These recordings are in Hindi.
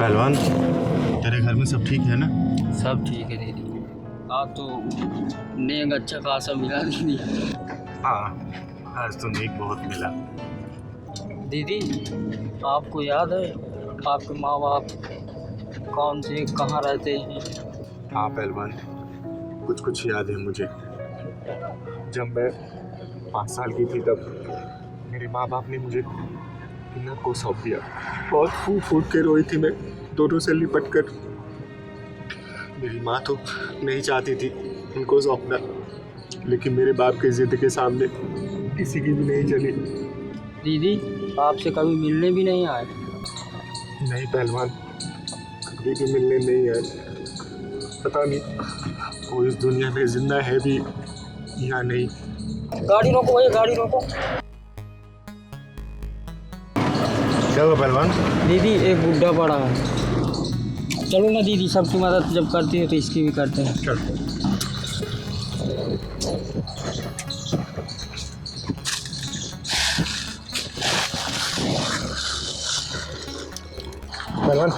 पहलवान, तेरे घर में सब ठीक है ना? सब ठीक है दीदी। आप तो नेक अच्छा खासा मिला दीदी। हाँ, आज तो नेक बहुत मिला। दीदी आपको याद है आपके माँ बाप कौन से कहाँ रहते हैं? हाँ पहलवान, कुछ कुछ याद है मुझे। जब मैं 5 साल की थी तब मेरे माँ बाप ने मुझे किन्नर को सौंप दिया। बहुत फूट फूट के रोई थी मैं, दोनों से लिपट कर। मेरी माँ तो नहीं चाहती थी उनको सौंपना, लेकिन मेरे बाप की जिद के सामने किसी की भी नहीं चली। दीदी आपसे कभी मिलने भी नहीं आए? नहीं पहलवान, कभी भी मिलने नहीं आए। पता नहीं वो इस दुनिया में जिंदा है भी या नहीं। गाड़ी रोको भैया, गाड़ी रोको। क्या हुआ पहलवान? दीदी एक बुढ़ा पड़ा है। चलो ना दीदी, सबकी मदद जब करती है तो इसकी भी करते हैं। चल। पहलवान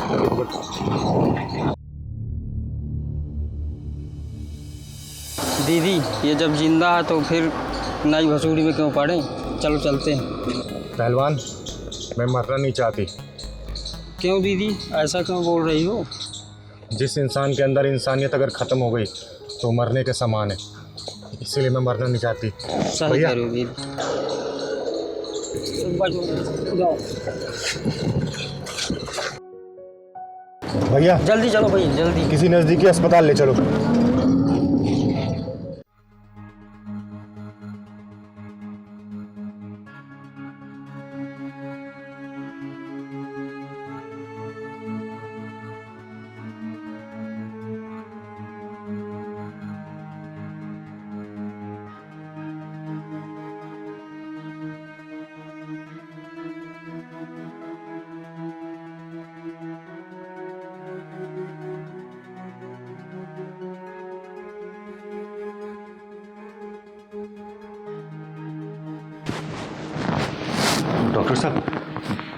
दीदी ये जब जिंदा है तो फिर नई भसूड़ी में क्यों पड़े? चलो चलते हैं। पहलवान, मैं मरना नहीं चाहती। क्यों दीदी, ऐसा क्यों बोल रही हो? जिस इंसान के अंदर इंसानियत अगर ख़त्म हो गई तो मरने के समान है, इसीलिए मैं मरना नहीं चाहती। सही कह रहे हो दीदी। भैया जल्दी चलो भैया, जल्दी। किसी नज़दीकी अस्पताल ले चलो।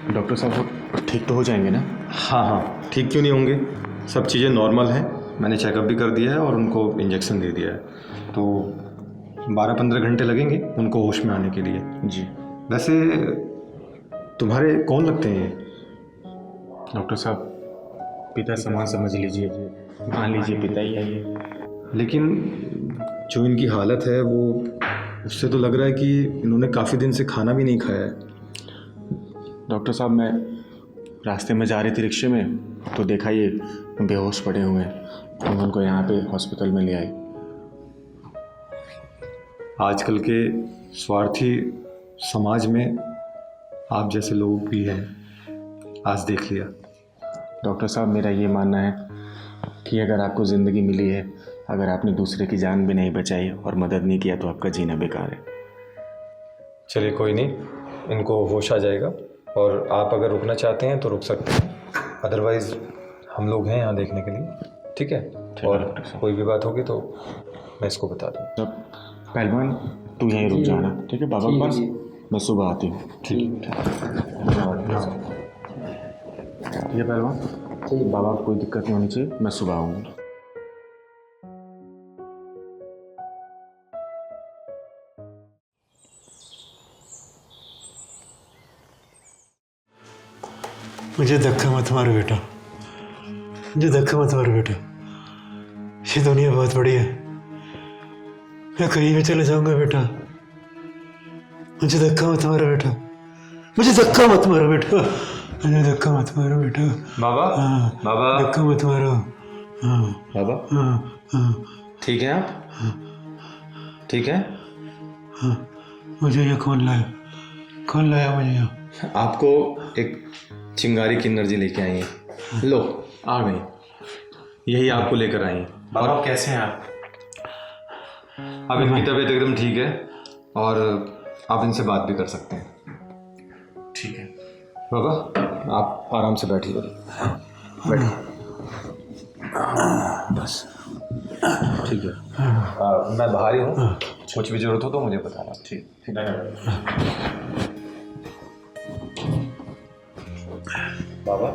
डॉक्टर साहब वो ठीक तो हो जाएंगे ना? हाँ हाँ, ठीक क्यों नहीं होंगे। सब चीज़ें नॉर्मल हैं। मैंने चेकअप भी कर दिया है और उनको इंजेक्शन दे दिया है। तो 12-15 घंटे लगेंगे उनको होश में आने के लिए। जी। वैसे तुम्हारे कौन लगते हैं ये? डॉक्टर साहब, पिता समान समझ लीजिए, मान लीजिए पिता ही है ये। लेकिन जो इनकी हालत है वो, उससे तो लग रहा है कि इन्होंने काफ़ी दिन से खाना भी नहीं खाया है। डॉक्टर साहब, मैं रास्ते में जा रही थी रिक्शे में तो देखा ये बेहोश पड़े हुए हैं, तो उनको यहाँ पे हॉस्पिटल में ले आई। आजकल के स्वार्थी समाज में आप जैसे लोग भी हैं, आज देख लिया। डॉक्टर साहब, मेरा ये मानना है कि अगर आपको ज़िंदगी मिली है, अगर आपने दूसरे की जान भी नहीं बचाई और मदद नहीं किया तो आपका जीना बेकार है। चलिए कोई नहीं, इनको होश आ जाएगा और आप अगर रुकना चाहते हैं तो रुक सकते हैं, अदरवाइज़ हम लोग हैं यहाँ देखने के लिए। ठीक है? और कोई भी बात होगी तो मैं इसको बता दूँ। तब पहलवान तू यहीं रुक जाना, ठीक है? बाबा के पास मैं सुबह आती हूँ। ठीक है। ये पहलवान, बाबा को कोई दिक्कत नहीं होनी चाहिए, मैं सुबह आऊँगा। मुझे धक्का मत मारो बेटा, मुझे धक्का मत मारो बेटा। ये दुनिया बहुत बड़ी है, मैं कहीं भी चले जाऊंगा बेटा। मुझे धक्का मत मारो बेटा, मुझे धक्का मत मारो बेटा, मुझे धक्का मत मारो बेटा। बाबा, हाँ, बाबा, धक्का मत मारो। हाँ बाबा, हाँ हाँ ठीक है आप? ठीक है? हाँ। मुझे ये कौन लाया, कौन लाया मुझे यहाँ? आपको एक चिंगारी की एनर्जी लेके आई है। लो, आ गई। यही आपको लेकर आई है। बाबा कैसे हैं आप? अब इनकी तबीयत एकदम ठीक है और आप इनसे बात भी कर सकते हैं। ठीक है बाबा, आप आराम से बैठिए। बैठिए। बस ठीक है। मैं बाहर ही हूँ, कुछ भी जरूरत हो तो मुझे बताना। ठीक है बाबा,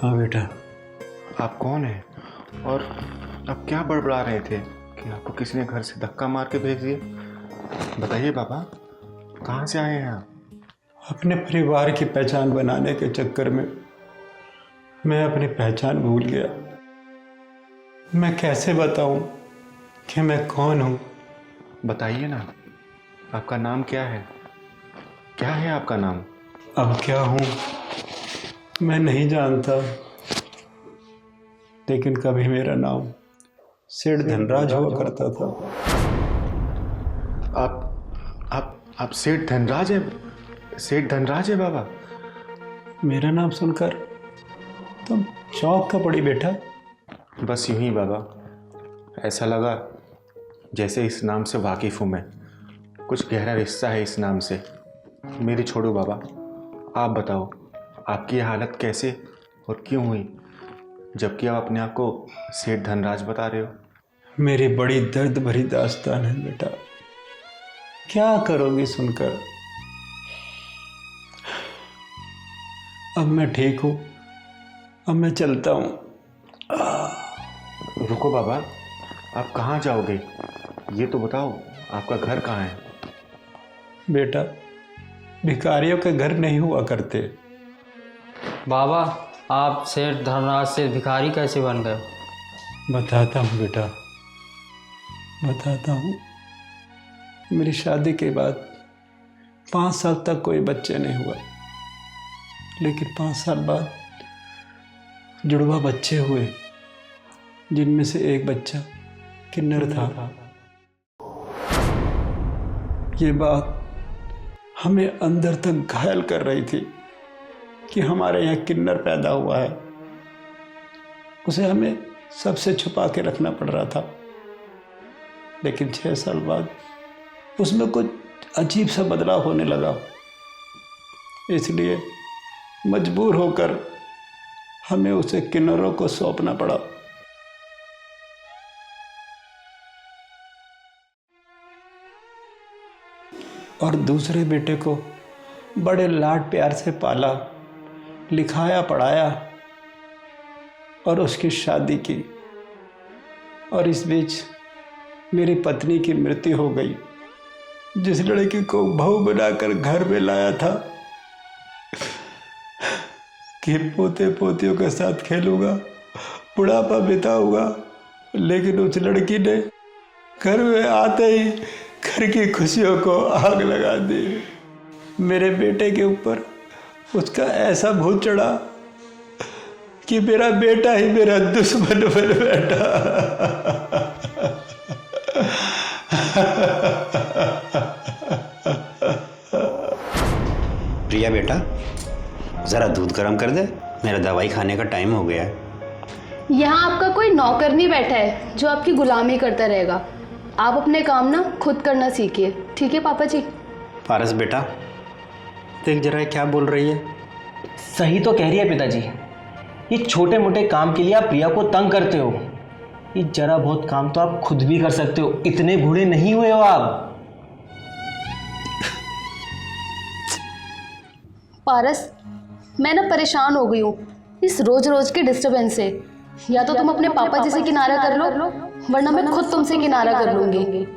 हाँ बेटा। आप कौन हैं और आप क्या बड़बड़ा रहे थे कि आपको किसी ने घर से धक्का मार के भेज दिया? बताइए बाबा, कहाँ से आए हैं आप? अपने परिवार की पहचान बनाने के चक्कर में मैं अपनी पहचान भूल गया। मैं कैसे बताऊं कि मैं कौन हूं? बताइए ना, आपका नाम क्या है? क्या है आपका नाम? अब क्या हूं मैं नहीं जानता, लेकिन कभी मेरा नाम सेठ धनराज हुआ करता था। आप सेठ धनराज है? सेठ धनराज है बाबा? मेरा नाम सुनकर तुम चौंक का पड़ी बेटा। बस यूं ही बाबा, ऐसा लगा जैसे इस नाम से वाकिफ़ हूँ मैं, कुछ गहरा रिश्ता है इस नाम से। मेरी छोड़ो बाबा, आप बताओ आपकी ये हालत कैसे और क्यों हुई, जबकि आप अपने आप को सेठ धनराज बता रहे हो? मेरी बड़ी दर्द भरी दास्तान है बेटा, क्या करोगी सुनकर। अब मैं ठीक हूँ, अब मैं चलता हूँ। रुको बाबा, आप कहाँ जाओगे? ये तो बताओ, आपका घर कहाँ है? बेटा, भिखारियों के घर नहीं हुआ करते। बाबा, आप सेठ धनराज से भिखारी कैसे बन गए? बताता हूँ बेटा, बताता हूँ। मेरी शादी के बाद 5 साल तक कोई बच्चे नहीं हुआ, लेकिन 5 साल बाद जुड़वा बच्चे हुए, जिनमें से एक बच्चा किन्नर था। ये बात हमें अंदर तक घायल कर रही थी कि हमारे यहाँ किन्नर पैदा हुआ है। उसे हमें सबसे छुपा के रखना पड़ रहा था, लेकिन 6 साल बाद उसमें कुछ अजीब सा बदलाव होने लगा। इसलिए मजबूर होकर हमें उसे किन्नरों को सौंपना पड़ा। और दूसरे बेटे को बड़े लाड प्यार से पाला, लिखाया, पढ़ाया और उसकी शादी की। और इस बीच मेरी पत्नी की मृत्यु हो गई। जिस लड़की को बहू बनाकर घर में लाया था कि पोते पोतियों के साथ खेलूंगा, बुढ़ापा बिताऊंगा, लेकिन उस लड़की ने घर में आते ही घर की खुशियों को आग लगा दी। मेरे बेटे के ऊपर उसका ऐसा भूत चढ़ा कि मेरा बेटा ही मेरा दुश्मन बन बैठा। प्रिया बेटा, ज़रा दूध गर्म कर दे, मेरा दवाई खाने का टाइम हो गया है। यहाँ आपका कोई नौकर नहीं बैठा है जो आपकी गुलामी करता रहेगा। आप अपने काम ना खुद करना सीखिए, ठीक है पापा जी? पारस बेटा, देख जरा ये क्या बोल रही है। सही तो कह रही है पिताजी। ये छोटे मोटे काम के लिए आप प्रिया को तंग करते हो। ये जरा बहुत काम तो आप खुद भी कर सकते हो, इतने बूढ़े नहीं हुए हो आप। पारस, मैं ना परेशान हो गई हूँ इस रोज रोज के डिस्टरबेंस से। या तो तुम अपने पापा जी से किनारा कर लो, वरना मैं खुद तुमसे किनारा कर लूंगी।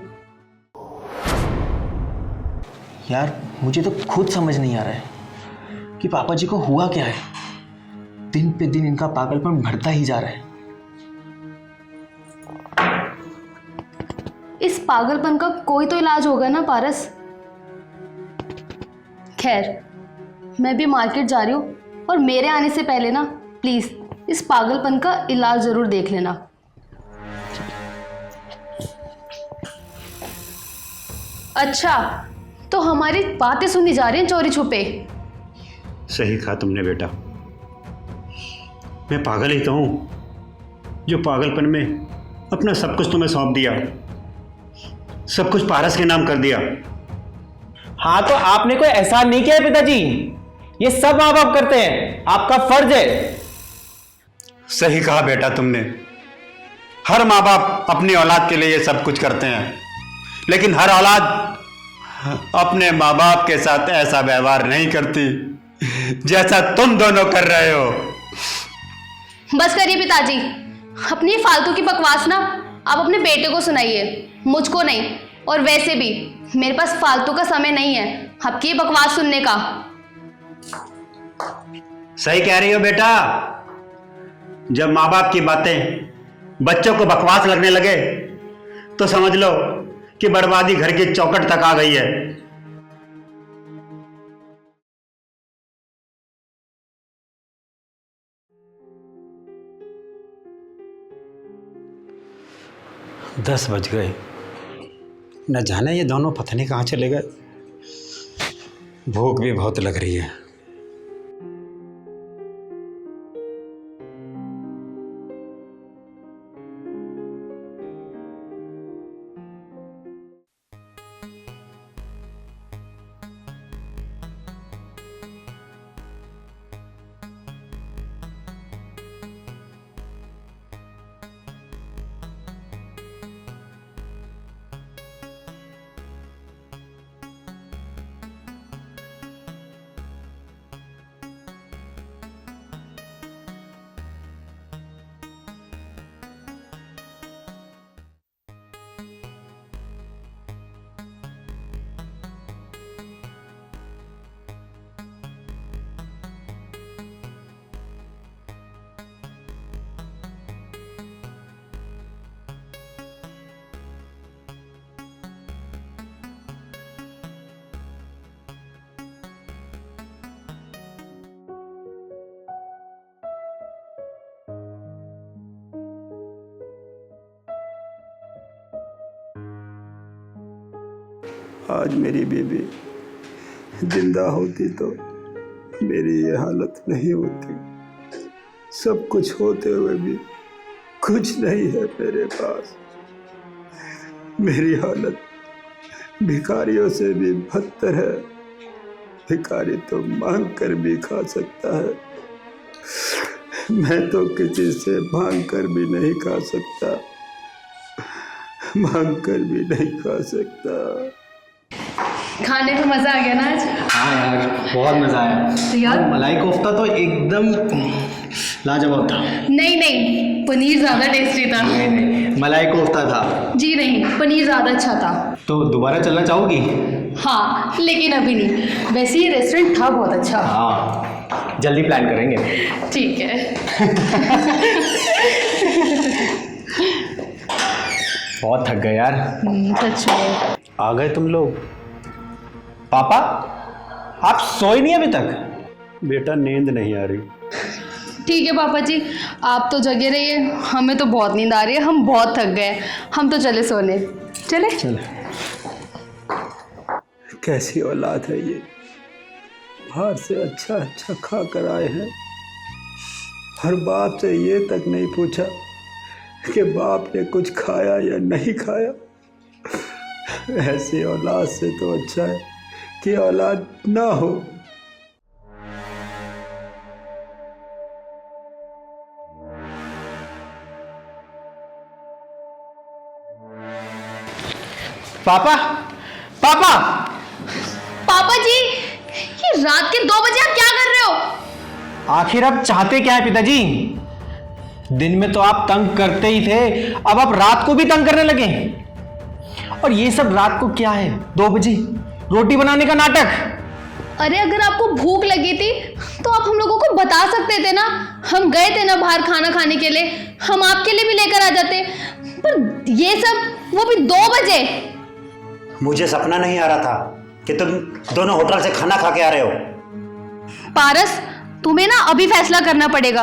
यार मुझे तो खुद समझ नहीं आ रहा है कि पापा जी को हुआ क्या है। दिन पे दिन इनका पागलपन बढ़ता ही जा रहा है। इस पागलपन का कोई तो इलाज होगा ना पारस। खैर, मैं भी मार्केट जा रही हूँ, और मेरे आने से पहले ना प्लीज इस पागलपन का इलाज जरूर देख लेना। अच्छा, तो हमारी बातें सुनी जा रही हैं चोरी छुपे। सही कहा तुमने बेटा, मैं पागल ही तो हूँ जो पागलपन में अपना सब कुछ तुम्हें सौंप दिया, सब कुछ पारस के नाम कर दिया। हाँ, तो आपने कोई एहसान नहीं किया है पिताजी। ये सब माँ बाप करते हैं, आपका फर्ज है। सही कहा बेटा तुमने, हर माँ बाप अपनी औलाद के लिए ये सब कुछ करते हैं, लेकिन हर औलाद अपने माँ बाप के साथ ऐसा व्यवहार नहीं करती जैसा तुम दोनों कर रहे हो। बस करिए पिताजी, अपनी फालतू की बकवास ना आप अपने बेटे को सुनाइए, मुझको नहीं। और वैसे भी मेरे पास फालतू का समय नहीं है आपकी बकवास सुनने का। सही कह रही हो बेटा। जब माँ बाप की बातें बच्चों को बकवास लगने लगे तो समझ लो कि बर्बादी घर की चौखट तक आ गई है। दस बज गए, न जाने ये दोनों पता नहीं कहाँ चले गए। भूख भी बहुत लग रही है। आज मेरी बेबी जिंदा होती तो मेरी ये हालत नहीं होती। सब कुछ होते हुए भी कुछ नहीं है मेरे पास। मेरी हालत भिखारियों से भी बदतर है। भिखारी तो मांग कर भी खा सकता है, मैं तो किसी से मांग कर भी नहीं खा सकता, मांग कर भी नहीं खा सकता। खाने में मजा आ गया ना आज? हाँ यार, बहुत मज़ा आया। तो यार मलाई कोफ्ता तो एकदम लाजवाब था। नहीं नहीं, पनीर ज़्यादा टेस्टी था। मलाई कोफ्ता था। जी नहीं, पनीर ज़्यादा अच्छा था। तो दोबारा चलना चाहोगी? हाँ लेकिन अभी नहीं, वैसे ये रेस्टोरेंट था बहुत अच्छा। हाँ, जल्दी प्लान करेंगे। ठीक है। बहुत थक गए यार। सच में। आ गए तुम लोग? पापा, आप सोए नहीं अभी तक? बेटा नींद नहीं आ रही। ठीक है पापा जी, आप तो जगे रहिए, हमें तो बहुत नींद आ रही है, हम बहुत थक गए, हम तो चले सोने। चले? कैसी औलाद है ये, बाहर से अच्छा अच्छा खा कर आए हैं और बाप से ये तक नहीं पूछा कि बाप ने कुछ खाया या नहीं खाया। ऐसी औलाद से तो अच्छा है कि औलाद ना हो। पापा, पापा, पापा जी, ये रात के 2 बजे आप क्या कर रहे हो? आखिर आप चाहते क्या है पिताजी? दिन में तो आप तंग करते ही थे, अब आप रात को भी तंग करने लगे। और ये सब रात को क्या है, 2 बजे रोटी बनाने का नाटक। अरे अगर आपको भूख लगी थी तो आप हम लोगों को बता सकते थे ना, हम गए थे ना बाहर खाना खाने के लिए, हम आपके लिए भी लेकर आ जाते। पर ये सब वो भी 2 बजे। मुझे सपना नहीं आ रहा था कि तुम दोनों होटल से खाना खा के आ रहे हो। पारस, तुम्हें ना अभी फैसला करना पड़ेगा।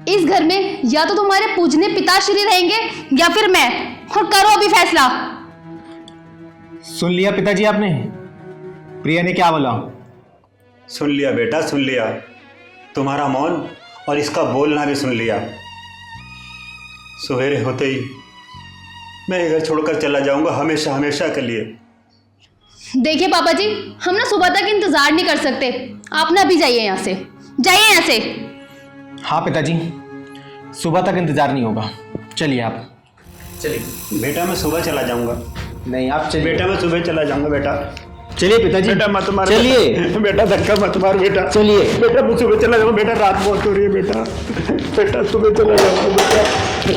इस घर में या तो तुम्हारे पूजने पिताश्री रहेंगे या फिर मैं, और करो अभी फैसला। सुन लिया पिताजी आपने, प्रिया ने क्या बोला? सुन लिया बेटा, सुन लिया। तुम्हारा मौन और इसका बोलना भी सुन लिया। सवेरे होते ही मैं ये घर छोड़कर चला जाऊंगा, हमेशा हमेशा के लिए। देखिए पापा जी, हम ना सुबह तक इंतजार नहीं कर सकते, आप ना अभी जाइए यहाँ से, जाइए यहाँ से। हाँ पिताजी, सुबह तक इंतजार नहीं होगा, चलिए आप। चलिए बेटा मैं सुबह चला जाऊंगा। नहीं, आप चलिए। बेटा मैं सुबह चला जाऊंगा बेटा। चलिए पिताजी, बेटा मत मार चलिए। बेटा धक्का मत मार बेटा। चलिए। बेटा मैं सुबह चला जाऊँ बेटा, रात बहुत हो रही है बेटा। बेटा सुबह चला जाऊँ बेटा,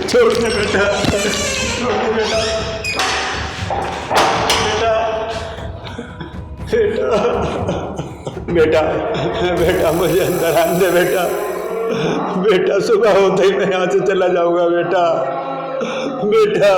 छोड़ दे बेटा, छोड़ दे बेटा। बेटा बेटा बेटा मुझे अंदर आने दे बेटा। बेटा सुबह होते ही मैं यहाँ से चला जाऊंगा बेटा। बेटा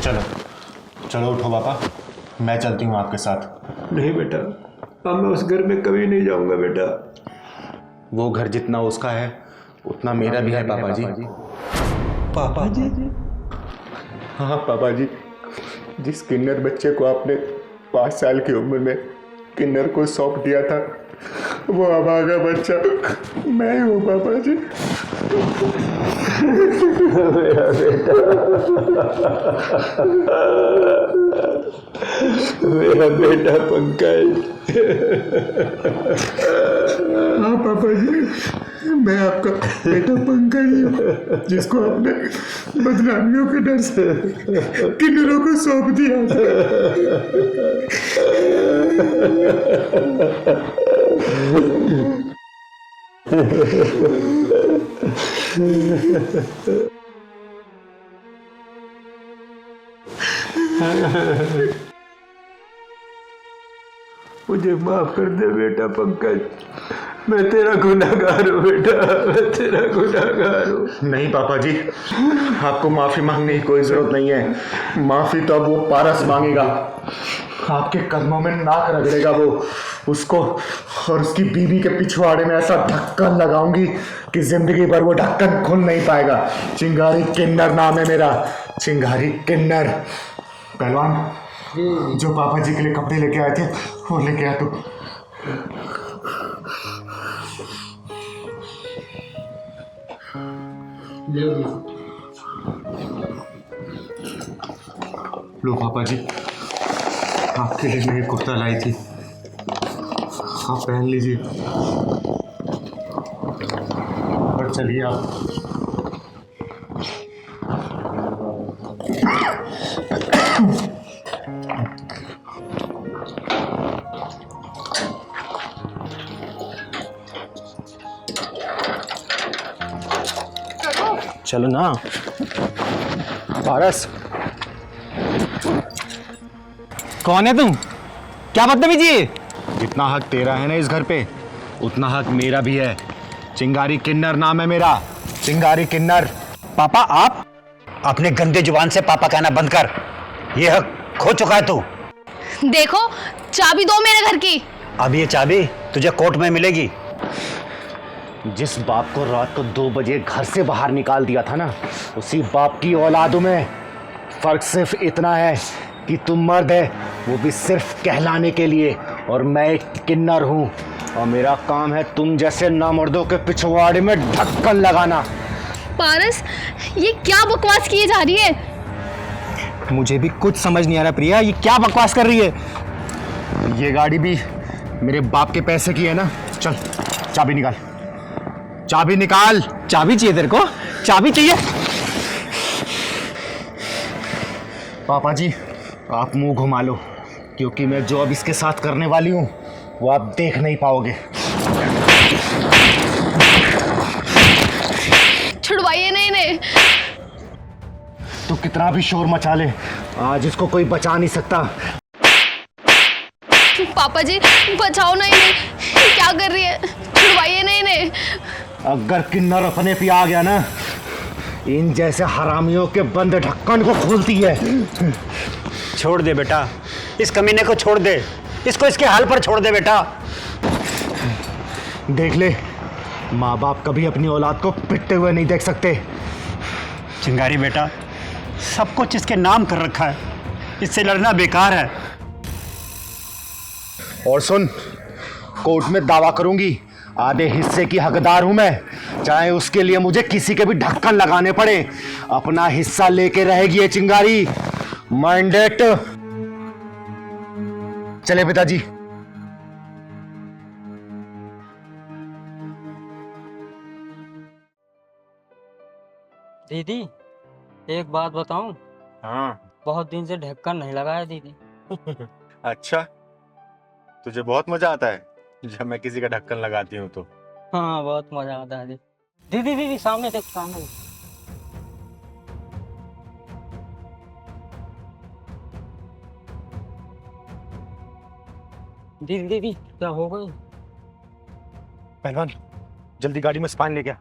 चलो चलो उठो पापा, मैं चलती हूँ आपके साथ। नहीं बेटा, अब मैं उस घर में कभी नहीं जाऊंगा बेटा। वो घर जितना उसका है उतना मेरा भी है पापा जी। पापा जी? हाँ पापा जी, जिस किन्नर बच्चे को आपने 5 साल की उम्र में किन्नर को सौंप दिया था, वो अभागा बच्चा मैं ही हूँ पापा जी। मेरा बेटा, मेरा बेटा पंकज। हाँ पापा जी, मैं आपका बेटा पंकज ही हूँ, जिसको आपने बदनामियों के डर से किन्नरों को सौंप दिया मुझे माफ कर दे बेटा पंकज, मैं तेरा गुनहगार हूँ बेटा, मैं तेरा गुनहगार हूँ। नहीं पापा जी, आपको माफी मांगने की कोई जरूरत नहीं है। माफी तो अब वो पारस मांगेगा, आपके कदमों में नाक रगड़ेगा वो। उसको और उसकी बीवी के पिछवाड़े में ऐसा ढक्कन लगाऊंगी कि जिंदगी भर वो ढक्कन खुल नहीं पाएगा। चिंगारी किन्नर नाम है मेरा, चिंगारी किन्नर। पहलवान, जो पापा जी के लिए कपड़े लेके आए थे वो लेके आ तू। लो पापा जी, आपके लिए मैं कुर्ता लाई थी, आप पहन लीजिए और चलिए आप। चलो ना पारस। कौन है तुम? क्या बदतमीजी है? जितना हक तेरा है ना इस घर पे, उतना हक मेरा भी है। चिंगारी किन्नर नाम है मेरा, चिंगारी किन्नर। पापा, आप अपने गंदे जुबान से पापा कहना बंद कर। ये हक खो चुका है तू। देखो, चाबी दो मेरे घर की। अब ये चाबी तुझे कोर्ट में मिलेगी। जिस बाप को रात को 2 बजे घर से बाहर निकाल दिया था ना, उसी बाप की औलादों में फर्क सिर्फ इतना है कि तुम मर्द है, वो भी सिर्फ कहलाने के लिए, और मैं एक किन्नर हूँ और मेरा काम है तुम जैसे नामर्दों के पिछवाड़े में ढक्कन लगाना। पारस, ये क्या बकवास की जा रही है? मुझे भी कुछ समझ नहीं आ रहा प्रिया, ये क्या बकवास कर रही है? ये गाड़ी भी मेरे बाप के पैसे की है ना। चल चाबी निकाल, चाबी निकाल। चाबी चाहिए तेरे को? चाबी चाहिए? पापा जी आप मुंह घुमा लो, क्योंकि मैं जो अब इसके साथ करने वाली हूँ वो आप देख नहीं पाओगे। छुड़वाइए ना इन्हें। तो कितना भी शोर मचा ले, आज इसको कोई बचा नहीं सकता। पापा जी बचाओ ना इन्हें, ये क्या कर रही है? छुड़वाइए ना इन्हें। अगर किन्नर अपने पे आ गया ना, इन जैसे हरामियों के बंद ढक्कन को खोलती है। छोड़ दे बेटा, इस कमीने को छोड़ दे, इसको इसके हाल पर छोड़ दे बेटा। देख ले, माँ बाप कभी अपनी औलाद को पिटते हुए नहीं देख सकते। चिंगारी बेटा, सब कुछ इसके नाम कर रखा है, इससे लड़ना बेकार है। और सुन, कोर्ट में दावा करूंगी, आधे हिस्से की हकदार हूं मैं, चाहे उसके लिए मुझे किसी के भी ढक्कन लगाने पड़े। अपना हिस्सा लेके रहेगी ये चिंगारी। माइंडेड। चले पिताजी। दीदी एक बात बताऊं? हाँ। बहुत दिन से ढक्कन नहीं लगाया दीदी। अच्छा, तुझे बहुत मजा आता है जब मैं किसी का ढक्कन लगाती हूँ तो? हाँ बहुत मजा आता है दीदी। दीदी सामने देख, सामने देख। दीदी दीदी क्या हो गई? पहलवान जल्दी गाड़ी में स्पाइन ले गया।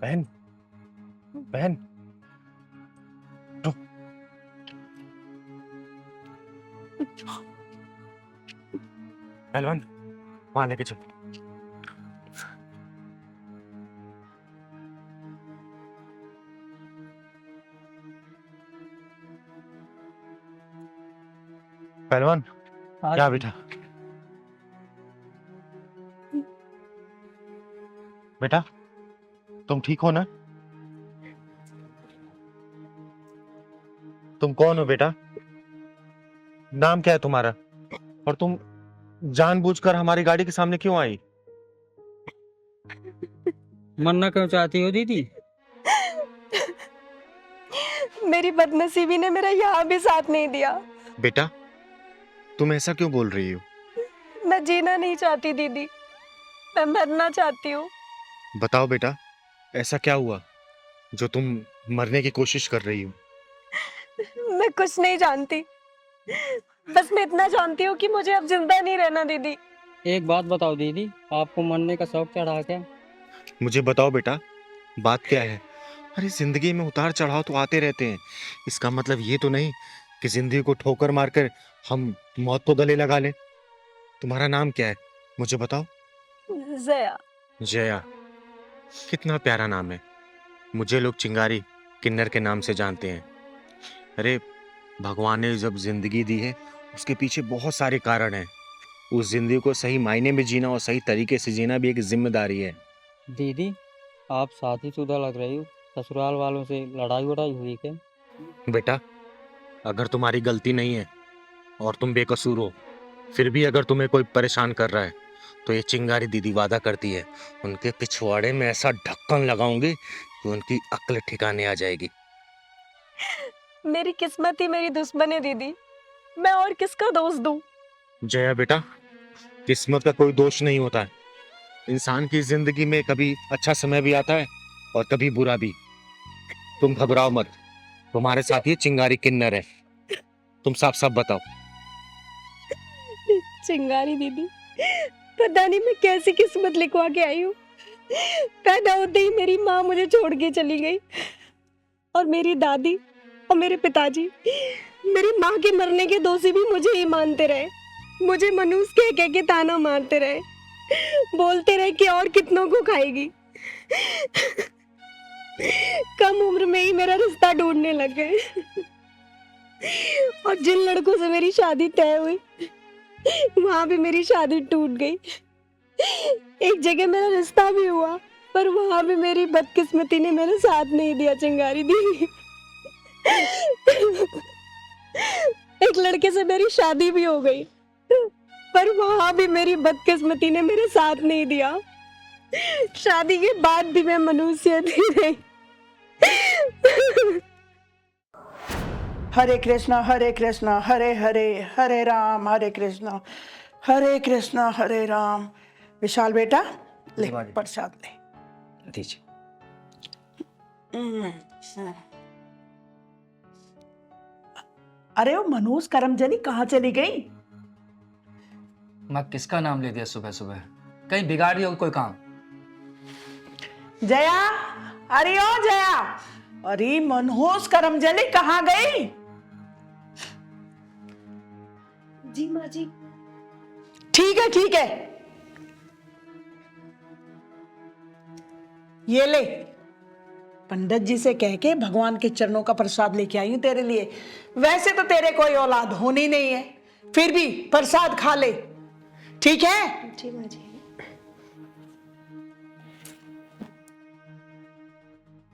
बहन बहन रुक। पहलवान वहां लेके चल। पहलवान क्या बेटा? बेटा तुम ठीक हो ना? तुम कौन हो बेटा? नाम क्या है तुम्हारा? और तुम जानबूझकर हमारी गाड़ी के सामने क्यों आई? मरना क्यों चाहती हो दीदी? मेरी बदनसीबी ने मेरा यहाँ भी साथ नहीं दिया। बेटा तुम ऐसा क्यों बोल रही हो? मैं जीना नहीं चाहती दीदी, मैं मरना चाहती हूँ। बताओ बेटा, ऐसा क्या हुआ जो तुम मरने की कोशिश कर रही हो? मैं कुछ नहीं जानती, बस मैं इतना जानती हूँ कि मुझे अब जिंदा नहीं रहना दीदी। एक बात बताओ दीदी, आपको मरने का शौक चढ़ा क्या? मुझे बताओ बेटा, बात क्या है? अरे जिंदगी में उतार चढ़ाव तो आते रहते हैं, इसका मतलब ये तो नहीं कि जिंदगी को ठोकर मारकर हम मौत को गले लगा लें। तुम्हारा नाम क्या है मुझे बताओ? जया। जया, कितना प्यारा नाम है। मुझे लोग चिंगारी किन्नर के नाम से जानते हैं। अरे भगवान ने जब जिंदगी दी है उसके पीछे बहुत सारे कारण हैं। उस जिंदगी को सही मायने में जीना और सही तरीके से जीना भी एक जिम्मेदारी है। दीदी आप शादीशुदा लग रही हो, ससुराल वालों से लड़ाई वड़ाई हुई क्या? बेटा अगर तुम्हारी गलती नहीं है और तुम बेकसूर हो, फिर भी अगर तुम्हें कोई परेशान कर रहा है तो ये चिंगारी दीदी वादा करती है उनके पिछवाड़े में ऐसा ढक्कन लगाऊंगी कि उनकी अक्ल ठिकाने आ जाएगी। मेरी किस्मत ही मेरी दुश्मन है दीदी, मैं और किसका दोष दूं? जया बेटा, किस्मत का कोई दोष नहीं होता है। इंसान की जिंदगी में कभी अच्छा समय भी आता है और कभी बुरा भी। तुम घबराओ मत, तुम्हारे साथ ये चिंगारी किन्नर है। तुम साफ साफ बताओ। चिंगारी दीदी, पता नहीं मैं कैसी किस्मत लिखवा के आई हूँ। पैदा होते ही मेरी माँ मुझे छोड़ के चली गई और मेरी दादी और मेरे पिताजी मेरी माँ के मरने के दोषी भी मुझे ही मानते रहे। मुझे मनुष्य कह के ताना मारते रहे, बोलते रहे कि और कितनों को खाएगी। कम उम्र में ही मेरा रिश्ता ढूंढने लग गए और जिन लड़कों से मेरी शादी तय हुई वहां भी मेरी शादी टूट गई। एक जगह मेरा रिश्ता भी हुआ, पर वहां भी मेरी बदकिस्मती ने मेरा साथ नहीं दिया चिंगारी दी। एक लड़के से मेरी शादी भी हो गई, पर वहां भी मेरी बदकिस्मती ने मेरे साथ नहीं दिया। शादी के बाद भी मैं मनुष्य थी नहीं। हरे कृष्णा हरे हरे हरे राम हरे कृष्णा हरे राम। विशाल बेटा ले प्रसाद ले दीजिए। अरे वो मनोज करमजनी कहाँ चली गई? मैं किसका नाम ले दिया सुबह सुबह? कहीं बिगाड़ दिया कोई काम? जया, अरे ओ जया, अरे मनोज करमजनी कहाँ गई? जी माँ जी। ठीक है, ये ले, पंडित जी से कह के भगवान के चरणों का प्रसाद लेके आई हूं तेरे लिए। वैसे तो तेरे कोई औलाद होनी नहीं है, फिर भी प्रसाद खा ले, ठीक है? जी माँ जी।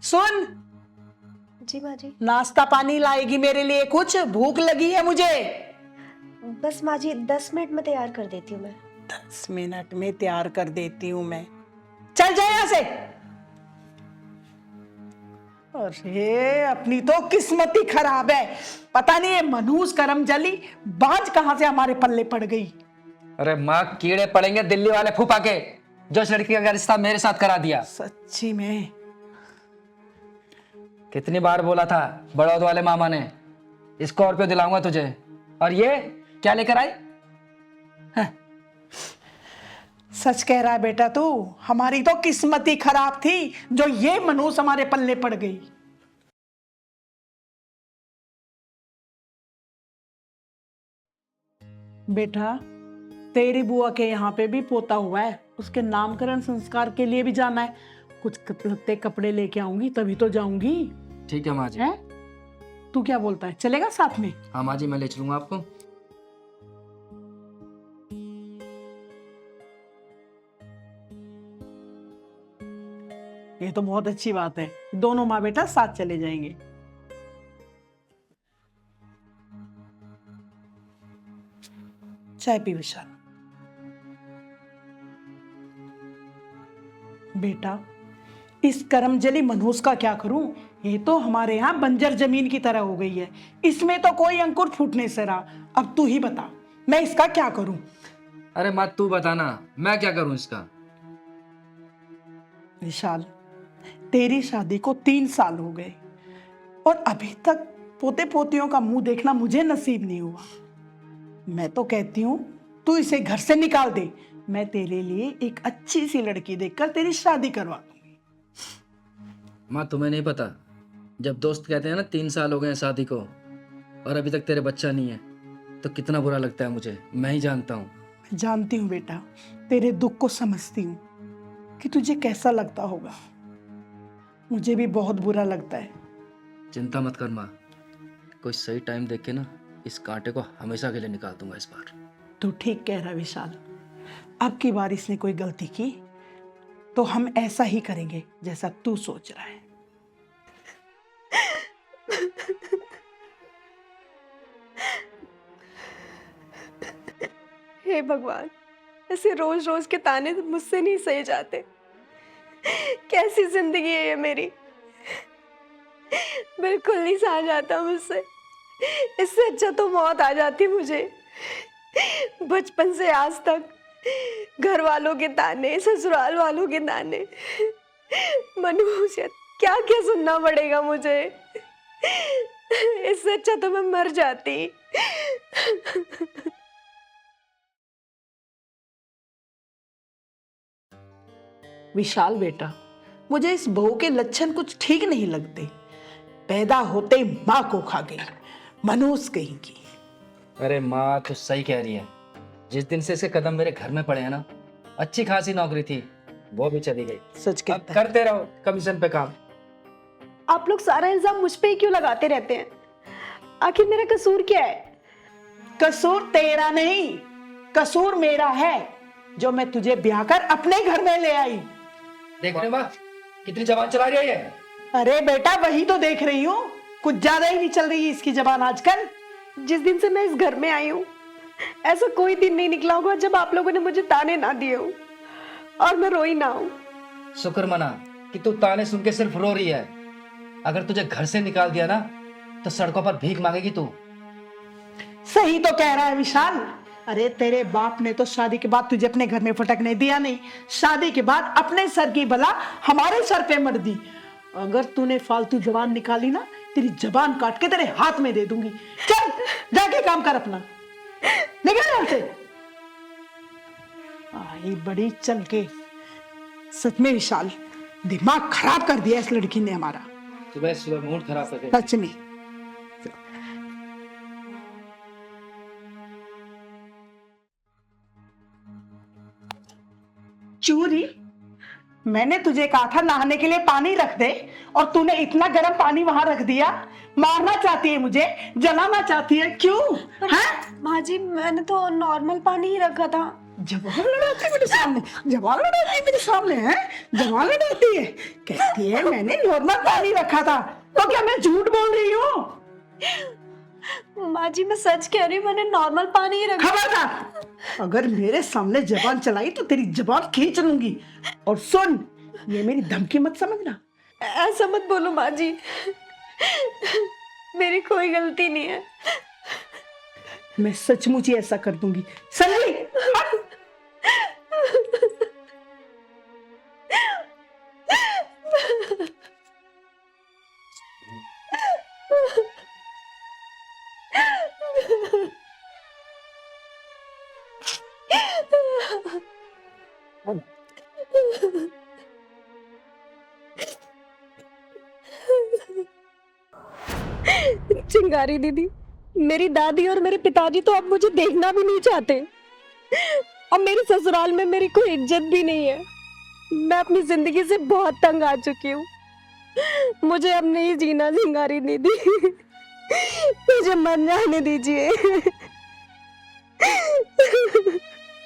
सुन, जी माँ जी। नाश्ता पानी लाएगी मेरे लिए कुछ? भूख लगी है मुझे। बस माँ जी 10 मिनट में तैयार कर देती हूँ मैं। 10 मिनट में तैयार कर देती हूँ मैं। चल जाए यहां से। अरे अपनी तो किस्मत ही खराब है, पता नहीं ये मनोज करमजनी बाज कहां से हमारे पल्ले पड़ गई। अरे माँ, कीड़े पड़ेंगे दिल्ली वाले फूफा के, जो इस लड़की का रिश्ता मेरे साथ करा दिया। सच्ची में? कितनी बार बोला था बड़ौद वाले मामा ने, स्कॉर्पियो दिलाऊंगा तुझे, और ये क्या लेकर आई? सच कह रहा है बेटा तू, हमारी तो किस्मत ही खराब थी जो ये मनोज हमारे पल्ले पड़ गई। बेटा तेरी बुआ के यहाँ पे भी पोता हुआ है, उसके नामकरण संस्कार के लिए भी जाना है। कुछ लत्ते कपड़े लेके आऊंगी तभी तो जाऊंगी। ठीक है माँ जी। है? तू क्या बोलता है, चलेगा साथ में? हाँ माँ जी, मैं ले चलूंगा आपको। ये तो बहुत अच्छी बात है, दोनों माँ बेटा साथ चले जाएंगे। चाय पी विशाल। बेटा इस करमजनी मनोज का क्या करूं? ये तो हमारे यहाँ बंजर जमीन की तरह हो गई है, इसमें तो कोई अंकुर फूटने से रहा। अब तू ही बता, मैं इसका क्या करूं? अरे माँ तू बताना, मैं क्या करूं इसका? विशाल तेरी शादी को 3 साल हो गए और अभी तक पोते पोतियों का मुंह देखना मुझे नसीब नहीं हुआ। मैं तो कहती हूँ तू इसे घर से निकाल दे, मैं तेरे लिए एक अच्छी सी लड़की देखकर तेरी शादी करवा दूंगी। माँ तुम्हें नहीं पता, जब दोस्त कहते हैं ना 3 साल हो गए हैं शादी को और अभी तक तेरे बच्चा नहीं है, तो कितना बुरा लगता है मुझे, मैं ही जानता हूँ। मैं जानती हूँ बेटा, तेरे दुख को समझती हूँ कि तुझे कैसा लगता होगा। मुझे भी बहुत बुरा लगता है। चिंता मत कर माँ, कोई सही टाइम देख के ना इस कांटे को हमेशा के लिए निकाल दूंगा इस बार। तू ठीक कह रहा विशाल, अब की बार इसने कोई गलती की तो हम ऐसा ही करेंगे जैसा तू सोच रहा है। हे भगवान, ऐसे रोज रोज के ताने मुझसे नहीं सहे जाते। कैसी जिंदगी है ये मेरी, बिल्कुल नहीं सहा जाता मुझसे। इससे अच्छा तो मौत आ जाती मुझे। बचपन से आज तक घर वालों के ताने, ससुराल वालों के ताने, मनुष्य क्या क्या सुनना पड़ेगा मुझे। इससे अच्छा तो मैं मर जाती। विशाल बेटा, मुझे इस बहू के लक्षण कुछ ठीक नहीं लगते। पैदा होते ही माँ को खा गई, मनोज कहेंगी। अरे माँ तो सही कह रही है, जिस दिन से इसके कदम मेरे घर में पड़े हैं ना, अच्छी खासी नौकरी थी वो भी चली गई। सच अब कहता है। करते रहो कमीशन पे काम। आप लोग सारा इल्जाम मुझ पे ही क्यों लगाते रहते हैं? आखिर मेरा कसूर क्या है? कसूर तेरा नहीं, कसूर मेरा है। जो मैं तुझे ब्याह कर अपने घर में ले आई। देख रहे माँ कितनी जबान चला रही है। अरे बेटा वही तो देख रही हूँ, कुछ ज्यादा ही नहीं चल रही है इसकी जबान आजकल। जिस दिन से मैं इस घर में आई हूँ ऐसा कोई दिन नहीं निकला होगा जब आप लोगों ने मुझे ताने ना दिए हो और मैं रोई ना हूँ। शुक्र मना कि तू ताने सुन के सिर्फ रो रही है। अगर तुझे घर से निकाल दिया ना तो सड़कों पर भीख मांगेगी तू। सही तो कह रहा है विशाल। अरे तेरे बाप ने तो शादी के बाद तुझे अपने घर में फटकने दिया नहीं, शादी के बाद अपने सर की बला हमारे सर पे मर दी। अगर तूने फालतू जबान निकाली ना तेरी जबान काट के तेरे हाथ में दे दूंगी। चल जाके काम कर अपना, निकल यहाँ से। आई बड़ी चल के, सच में विशाल दिमाग खराब कर दिया इस लड़की ने हमारा। सुबह सुबह मूड खराब कर दिया। सच में। चूरी, मैंने तुझे कहा था नहाने के लिए पानी रख दे और तूने इतना गर्म पानी वहां रख दिया। मारना चाहती है मुझे, जलाना चाहती है, क्यों? हैं? माँ जी मैंने तो नॉर्मल पानी ही रखा था। जवान लड़ाती है मेरे सामने, जवान लड़ाती है मेरे सामने, है जवान लड़ाती है, कहती है मैंने नॉर्मल पानी रखा था। तो क्या मैं झूठ बोल रही हूँ? माँ जी मैं सच कह रही हूँ, मैंने नॉर्मल पानी ही रखा। खबरदार, अगर मेरे सामने जबान चलाई तो तेरी जबान खींच लूंगी। और सुन, ये मेरी धमकी मत समझना। ऐसा मत बोलो माँ जी, मेरी कोई गलती नहीं है। मैं सचमुच ही ऐसा कर दूंगी। समझी? चिंगारी दीदी, मेरी दादी और मेरे पिताजी तो अब मुझे देखना भी नहीं चाहते और मेरे ससुराल में मेरी कोई इज्जत भी नहीं है। मैं अपनी जिंदगी से बहुत तंग आ चुकी हूँ। मुझे अब नहीं जीना चिंगारी दीदी, मुझे मर जाने दीजिए।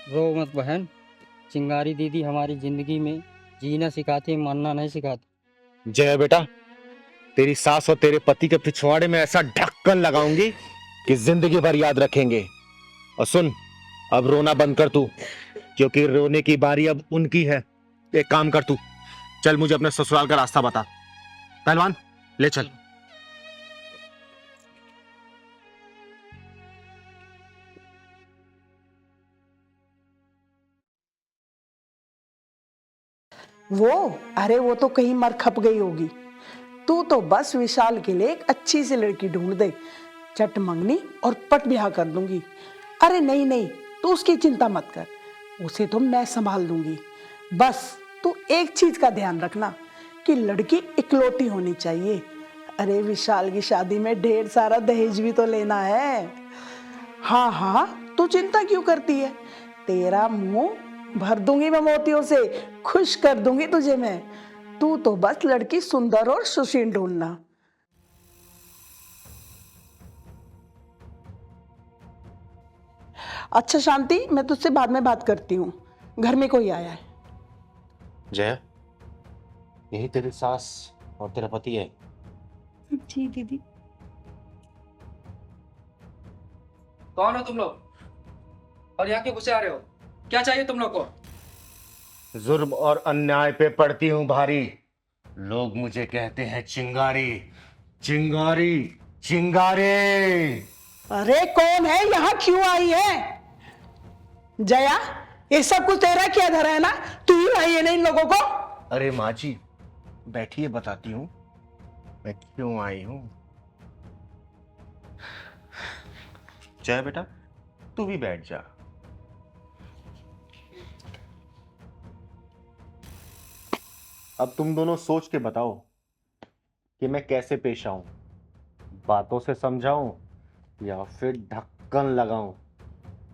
रो मत बहन, चिंगारी दीदी हमारी जिंदगी में जीना सिखाती, मरना नहीं सिखाती। जय बेटा, तेरी सास और तेरे पति के पिछवाड़े में ऐसा ढक्कन लगाऊंगी कि जिंदगी भर याद रखेंगे। और सुन, अब रोना बंद कर तू, क्योंकि रोने की बारी अब उनकी है। एक काम कर तू, चल मुझे अपने ससुराल का रास्ता बता। पहलवान ले चल। वो, अरे वो तो कहीं मर खप गई होगी। तू तो बस विशाल के लिए एक अच्छी सी लड़की ढूंढ दे, चट मंगनी और पट ब्याह कर दूंगी। अरे नहीं नहीं, तू उसकी चिंता मत कर, उसे तो मैं संभाल दूंगी। बस तू एक चीज का ध्यान रखना कि लड़की इकलौती होनी चाहिए। अरे विशाल की शादी में ढेर सारा दहेज भी तो लेना है। हाँ हाँ, तू चिंता क्यों करती है? तेरा मुंह भर दूंगी मैं मोतियों से, खुश कर दूंगी तुझे मैं। तू तो बस लड़की सुंदर और सुशील ढूंढना। अच्छा शांति, मैं तुझसे बाद में बात करती हूँ, घर में कोई आया है। जय, यही तेरी सास और तेरा पति है? जी दीदी। कौन हो तुम लोग और यहाँ क्यों घुसे आ रहे हो? क्या चाहिए तुम लोग को? जुर्म और अन्याय पे पड़ती हूँ भारी। लोग मुझे कहते हैं चिंगारी, चिंगारी, चिंगारी। अरे कौन है, यहाँ क्यों आई है? जया, ये सब कुछ तेरा क्या धरा है ना? तू ही लाई है ना इन लोगों को? अरे माँ जी बैठिए, बताती हूँ मैं क्यों आई हूँ। जय बेटा, तू भी बैठ जा। अब तुम दोनों सोच के बताओ कि मैं कैसे पेश आऊं, बातों से समझाऊं या फिर ढक्कन लगाऊं?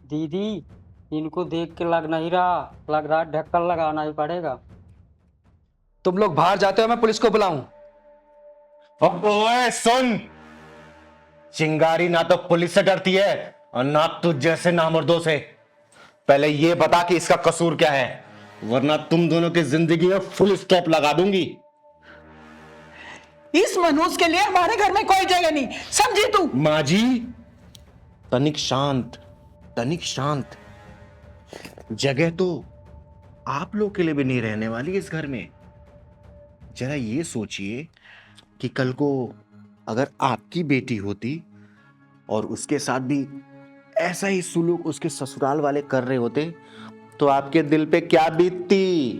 दीदी इनको देख के लग नहीं रहा, लग रहा ढक्कन लगाना ही पड़ेगा। तुम लोग बाहर जाते हो, मैं पुलिस को बुलाऊं? ओए सुन, चिंगारी ना तो पुलिस से डरती है और ना तुझ जैसे नामर्दों से। पहले ये बता कि इसका कसूर क्या है, वरना तुम दोनों की जिंदगी में फुल स्टॉप लगा दूंगी। इस मनोज के लिए हमारे घर में कोई जगह नहीं, समझी तू? माँ जी, तनिक शांत, तनिक शांत। जगह तो आप लोग के लिए भी नहीं रहने वाली इस घर में। जरा ये सोचिए कि कल को अगर आपकी बेटी होती और उसके साथ भी ऐसा ही सुलूक उसके ससुराल वाले कर रहे होते तो आपके दिल पे क्या बीतती?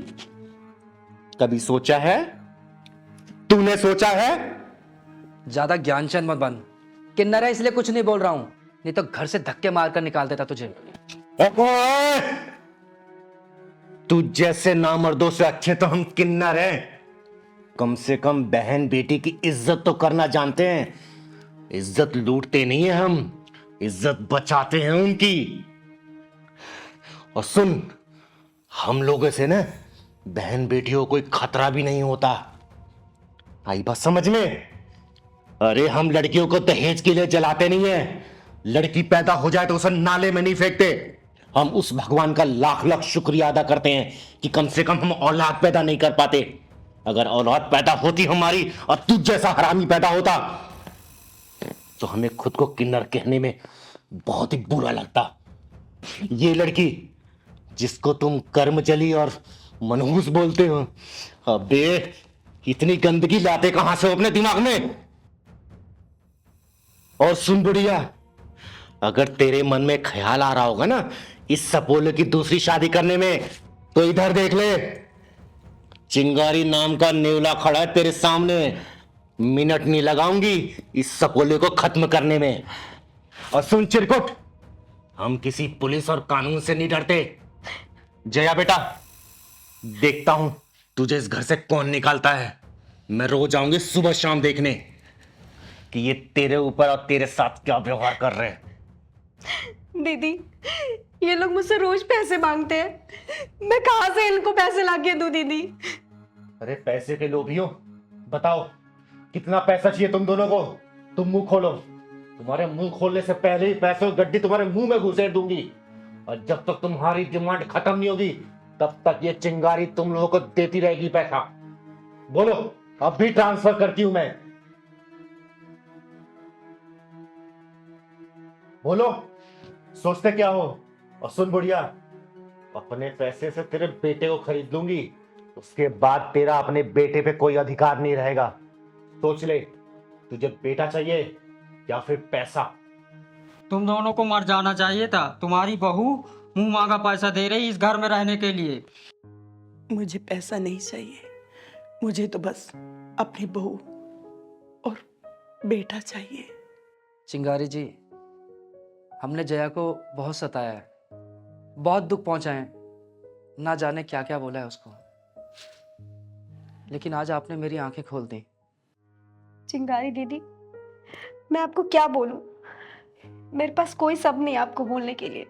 कभी सोचा है? तूने सोचा है? ज्यादा ज्ञान चंद मत बन। किन्नर है इसलिए कुछ नहीं बोल रहा हूं, नहीं तो घर से धक्के मारकर निकाल देता तुझे। तू जैसे नामर्दों से अच्छे तो हम किन्नर हैं। कम से कम बहन बेटी की इज्जत तो करना जानते हैं। इज्जत लूटते नहीं है हम, इज्जत बचाते हैं उनकी। और सुन, हम लोगों से ना बहन बेटियों को कोई खतरा भी नहीं होता। आई बात समझ में? अरे हम लड़कियों को दहेज के लिए जलाते नहीं है। लड़की पैदा हो जाए तो उसे नाले में नहीं फेंकते। हम उस भगवान का लाख लाख शुक्रिया अदा करते हैं कि कम से कम हम औलाद पैदा नहीं कर पाते। अगर औलाद पैदा होती हमारी और तुझ जैसा हरामी पैदा होता तो हमें खुद को किन्नर कहने में बहुत ही बुरा लगता। ये लड़की जिसको तुम कर्मजली और मनहूस बोलते हो, अबे इतनी गंदगी लाते कहां से हो अपने दिमाग में? और सुन बुढ़िया, अगर तेरे मन में ख्याल आ रहा होगा ना इस सपोले की दूसरी शादी करने में, तो इधर देख ले। चिंगारी नाम का नेवला खड़ा है तेरे सामने। मिनट नहीं लगाऊंगी इस सपोले को खत्म करने में। और सुन चिरकुट, हम किसी पुलिस और कानून से नहीं डरते। जया बेटा, देखता हूं तुझे इस घर से कौन निकालता है। मैं रोज आऊंगी सुबह शाम देखने कि ये तेरे ऊपर और तेरे साथ क्या व्यवहार कर रहे हैं। दीदी, ये लोग मुझसे रोज पैसे मांगते हैं, मैं कहां से इनको पैसे लाके दूं दीदी? अरे पैसे के लोभियों, बताओ कितना पैसा चाहिए तुम दोनों को? तुम मुंह खोलो। तुम्हारे मुंह खोलने से पहले ही पैसों की गड्डी तुम्हारे मुंह में घुसेड़ दूंगी। और जब तक तुम्हारी डिमांड खत्म नहीं होगी तब तक ये चिंगारी तुम लोगों को देती रहेगी पैसा। बोलो, अब भी ट्रांसफर करती हूं मैं। बोलो, सोचते क्या हो? और सुन बुढ़िया, अपने पैसे से तेरे बेटे को खरीद लूंगी, उसके बाद तेरा अपने बेटे पे कोई अधिकार नहीं रहेगा। सोच ले, तुझे बेटा चाहिए या फिर पैसा? तुम दोनों को मर जाना चाहिए था। तुम्हारी बहू मुंह मांगा पैसा दे रही इस घर में रहने के लिए। मुझे पैसा नहीं चाहिए, मुझे तो बस अपनी बहू और बेटा चाहिए। चिंगारी जी, हमने जया को बहुत सताया है, बहुत दुख पहुंचाए हैं, ना जाने क्या क्या बोला है उसको, लेकिन आज आपने मेरी आंखें खोल दी। चिंगारी दीदी, मैं आपको क्या बोलूं? मेरे पास कोई शब्द नहीं आपको बोलने के लिए।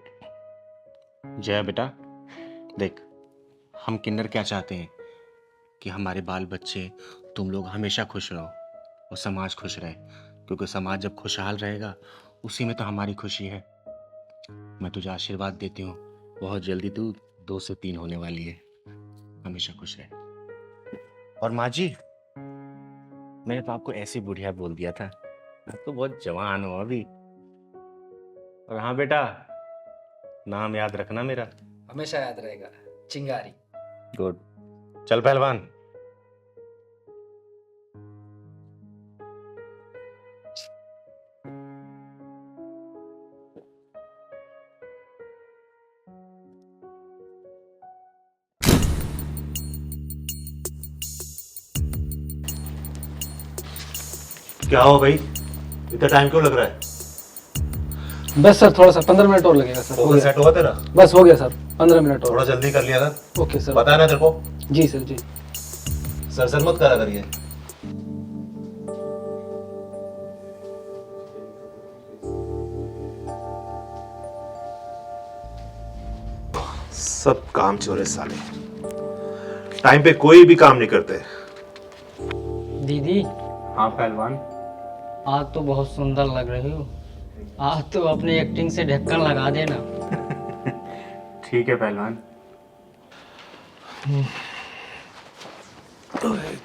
जया बेटा, देख, हम किन्नर क्या चाहते हैं कि हमारे बाल बच्चे, तुम लोग हमेशा खुश रहो और समाज खुश रहे, क्योंकि समाज जब खुशहाल रहेगा उसी में तो हमारी खुशी है। मैं तुझे आशीर्वाद देती हूँ, बहुत जल्दी तू 2 से 3 होने वाली है। हमेशा खुश रहे। और माँ जी, मैंने तो आपको ऐसी बुढ़िया बोल दिया था, आप तो बहुत जवान हो अभी। और हाँ बेटा, नाम याद रखना मेरा। हमेशा याद रहेगा, चिंगारी। गुड। चल पहलवान। क्या हो भाई, इतना टाइम क्यों लग रहा है? बस सर, थोड़ा सा 15 मिनट और लगेगा सर। ओके, सेट हुआ तेरा? बस हो गया सर, 15 मिनट और। थोड़ा जल्दी कर लिया कर। Okay sir. पता है ना तेरे को? जी सर, जी। सर मत करा करिए। सब काम चोरे साले, टाइम पे कोई भी काम नहीं करते। दीदी, हाँ पहलवान, आज तो बहुत सुंदर लग रही हो। आज तो अपनी एक्टिंग से ढक्कन लगा देना। ठीक है पहलवान।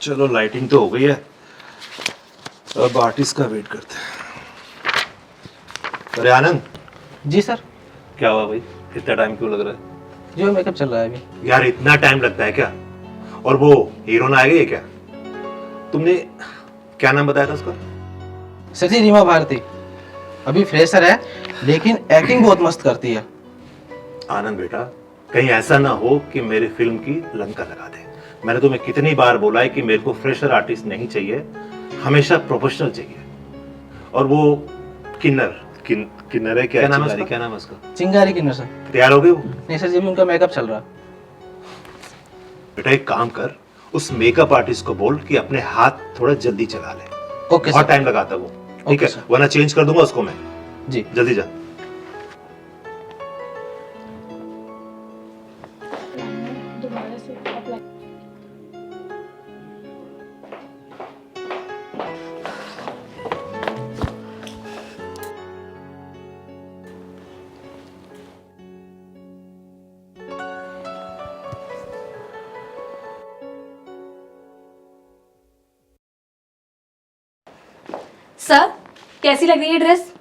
चलो लाइटिंग तो हो गई है, अब आर्टिस्ट का वेट करते हैं। अरे आनंद। जी सर। क्या हुआ भाई, इतना टाइम क्यों लग रहा है? जो मेकअप चल रहा है अभी। यार इतना टाइम लगता है क्या? और वो हीरोइन आ गई है क्या? तुमने क्या नाम बताया था उसका? सर जी रीमा भारती, अभी फ्रेशर है लेकिन एक्टिंग बहुत मस्त करती है। आनंद बेटा, कहीं ऐसा ना हो कि मेरी फिल्म की लंका लगा दे। मैंने तुम्हें कितनी बार बोला है कि मेरे को फ्रेशर आर्टिस्ट नहीं चाहिए, हमेशा प्रोफेशनल चाहिए। और वो किन्नर है क्या नाम है? क्या नाम है उसका? चिंगारी किन्नर सर। तैयार हो गए वो? नहीं सर जी, अभी उनका मेकअप चल रहा। बेटा एक काम कर, उस मेकअप आर्टिस्ट को बोल कि अपने हाथ थोड़ा जल्दी चला ले। ओके बहुत सर। टाइम लगाता वो। ठीक है, वरना चेंज कर दूंगा उसको मैं। जी जल्दी जा। सर कैसी लग रही है ड्रेस?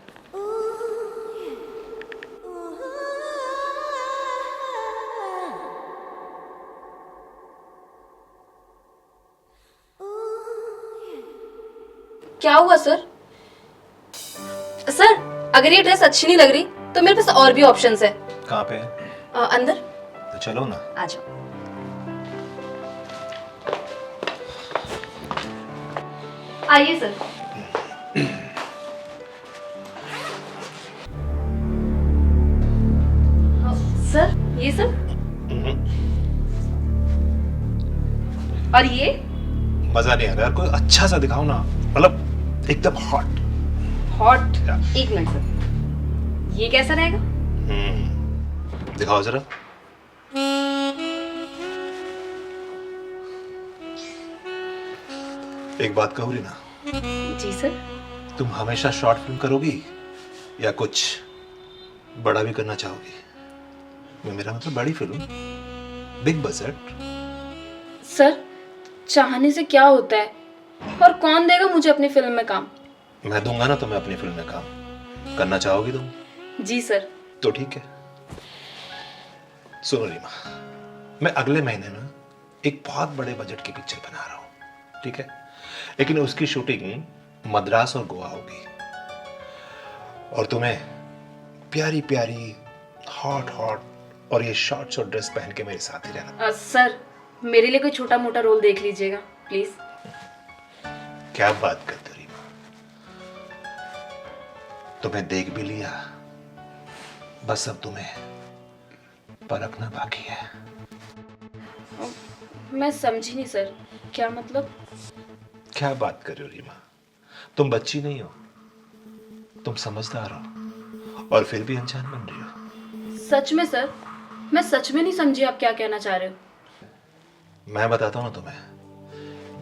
क्या हुआ सर? सर अगर ये ड्रेस अच्छी नहीं लग रही तो मेरे पास और भी ऑप्शंस है। कहाँ पे है? अंदर। तो चलो ना। आ जाओ। आइए सर। सर ये सब और ये मजा नहीं आ रहा यार, कोई अच्छा सा दिखाओ ना, मतलब एकदम हॉट। हॉट? एक मिनट सर, ये कैसा रहेगा? दिखाओ जरा। एक बात कहूँ रीना? जी सर। तुम हमेशा शॉर्ट फिल्म करोगी या कुछ बड़ा भी करना चाहोगी? मेरा मतलब बड़ी फिल्म, बिग बजट। सर चाहने से क्या होता है, और कौन देगा मुझे अपनी फिल्म में काम? मैं दूंगा ना तुम्हें अपनी फिल्म में काम। करना चाहोगी तुम? जी सर। तो ठीक है। सुनो रीमा, मैं अगले महीने ना एक बहुत बड़े बजट की पिक्चर बना रहा हूँ, ठीक है? लेकिन उसकी शूटिंग मद्रास और गोवा होगी, और तुम्हें प्यारी प्यारी हॉट हॉट और ये शॉर्ट ड्रेस पहन के मेरे साथ ही रहना। सर मेरे लिए कोई छोटा मोटा रोल देख लीजिएगा प्लीज। क्या बात करते हो रीमा, तुम्हें देख भी लिया, बस अब तुम्हें परखना बाकी है। मैं समझी नहीं सर, क्या मतलब? क्या बात कर रहे हो रीमा, तुम बच्ची नहीं हो, तुम समझदार हो, और फिर भी अनजान बन रही हो। सच में सर, मैं सच में नहीं समझी आप क्या कहना चाह रहे हो। मैं बताता हूं ना तुम्हें,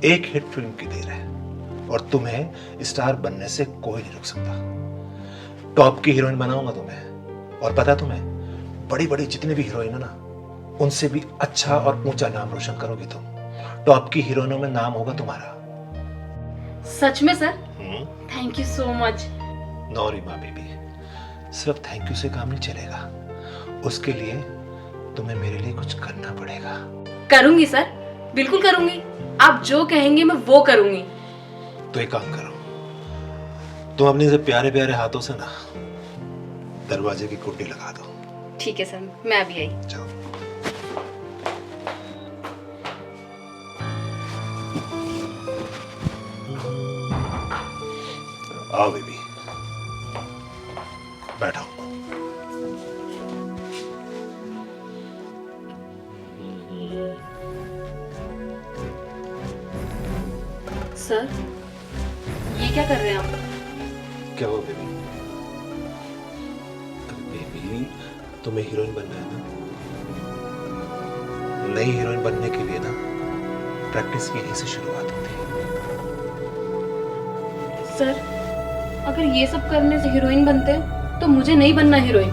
एक हिट फिल्म की देर है और तुम्हें स्टार बनने से कोई नहीं रोक सकता। टॉप की हीरोइन बनाऊंगा तुम्हें, और पता तुम्हें बड़ी बड़ी जितनी भी हीरोइन है ना, उनसे भी अच्छा और ऊंचा नाम रोशन करोगी तुम। टॉप की हीरोइनों में नाम होगा तुम्हारा। सच में sir? Thank you so much. No Reema baby, सिर्फ थैंक यू से काम नहीं चलेगा, उसके लिए तुम्हें मेरे लिए कुछ करना पड़ेगा। करूंगी सर, बिल्कुल करूंगी, आप जो कहेंगे मैं वो करूंगी। तो एक काम करो, तुम अपने से प्यारे प्यारे हाथों से ना दरवाजे की कुंडी लगा दो। ठीक है सर, मैं अभी आई। जाओ। आओ बेबी, बैठो। सर ये क्या कर रहे हैं आप? क्या हो बेबी? बेबी तुम्हें हीरोइन बनना है ना? नई हीरोइन बनने के लिए ना प्रैक्टिस यहीं से शुरुआत होती है। सर अगर ये सब करने से हीरोइन बनते हैं तो मुझे नहीं बनना हीरोइन।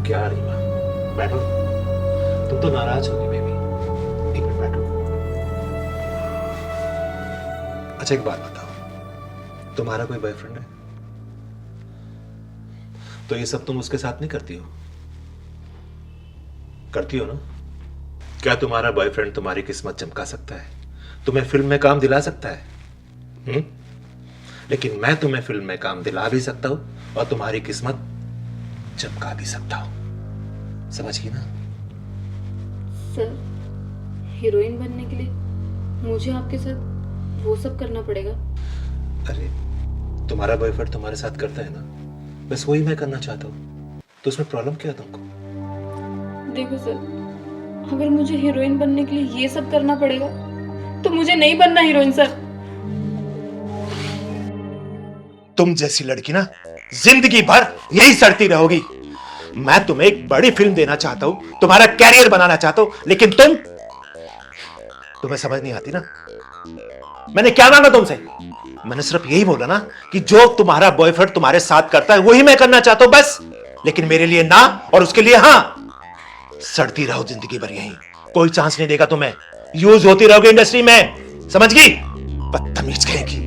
क्या रीमा, बैठो, तुम तो नाराज होगी बेबी। एक मिनट बैठो। अच्छा एक बात बताओ, तुम्हारा कोई बॉयफ्रेंड है? तो ये सब तुम उसके साथ नहीं करती हो? करती हो ना? क्या तुम्हारा बॉयफ्रेंड तुम्हारी किस्मत चमका सकता है, तुम्हें फिल्म में काम दिला सकता है? लेकिन मैं तुम्हें फिल्म में काम दिला भी सकता हूं और तुम्हारी किस्मत चमका भी सकता हूं। समझ गई ना? सर, हीरोइन बनने के लिए मुझे आपके साथ वो सब करना पड़ेगा? अरे तुम्हारा बॉयफ्रेंड तुम्हारे साथ करता है ना, बस वही मैं करना चाहता हूँ, तो उसमें प्रॉब्लम क्या है तुमको? देखो सर, अगर मुझे हीरोइन बनने के लिए ये सब करना पड़ेगा तो मुझे नहीं बनना हीरोइन सर। तुम जैसी लड़की ना जिंदगी भर यही सड़ती रहोगी। मैं तुम्हें एक बड़ी फिल्म देना चाहता हूं, तुम्हारा कैरियर बनाना चाहता हूं, लेकिन तुम्हें समझ नहीं आती ना। मैंने क्या मांगा तुमसे? मैंने सिर्फ यही बोला ना कि जो तुम्हारा बॉयफ्रेंड तुम्हारे साथ करता है वही मैं करना चाहता हूं बस। लेकिन मेरे लिए ना और उसके लिए हाँ। सड़ती रहो जिंदगी भर यहीं, कोई चांस नहीं देगा तुम्हें। यूज होती रहोगे इंडस्ट्री में, समझ गई? बदतमीज कहेगी।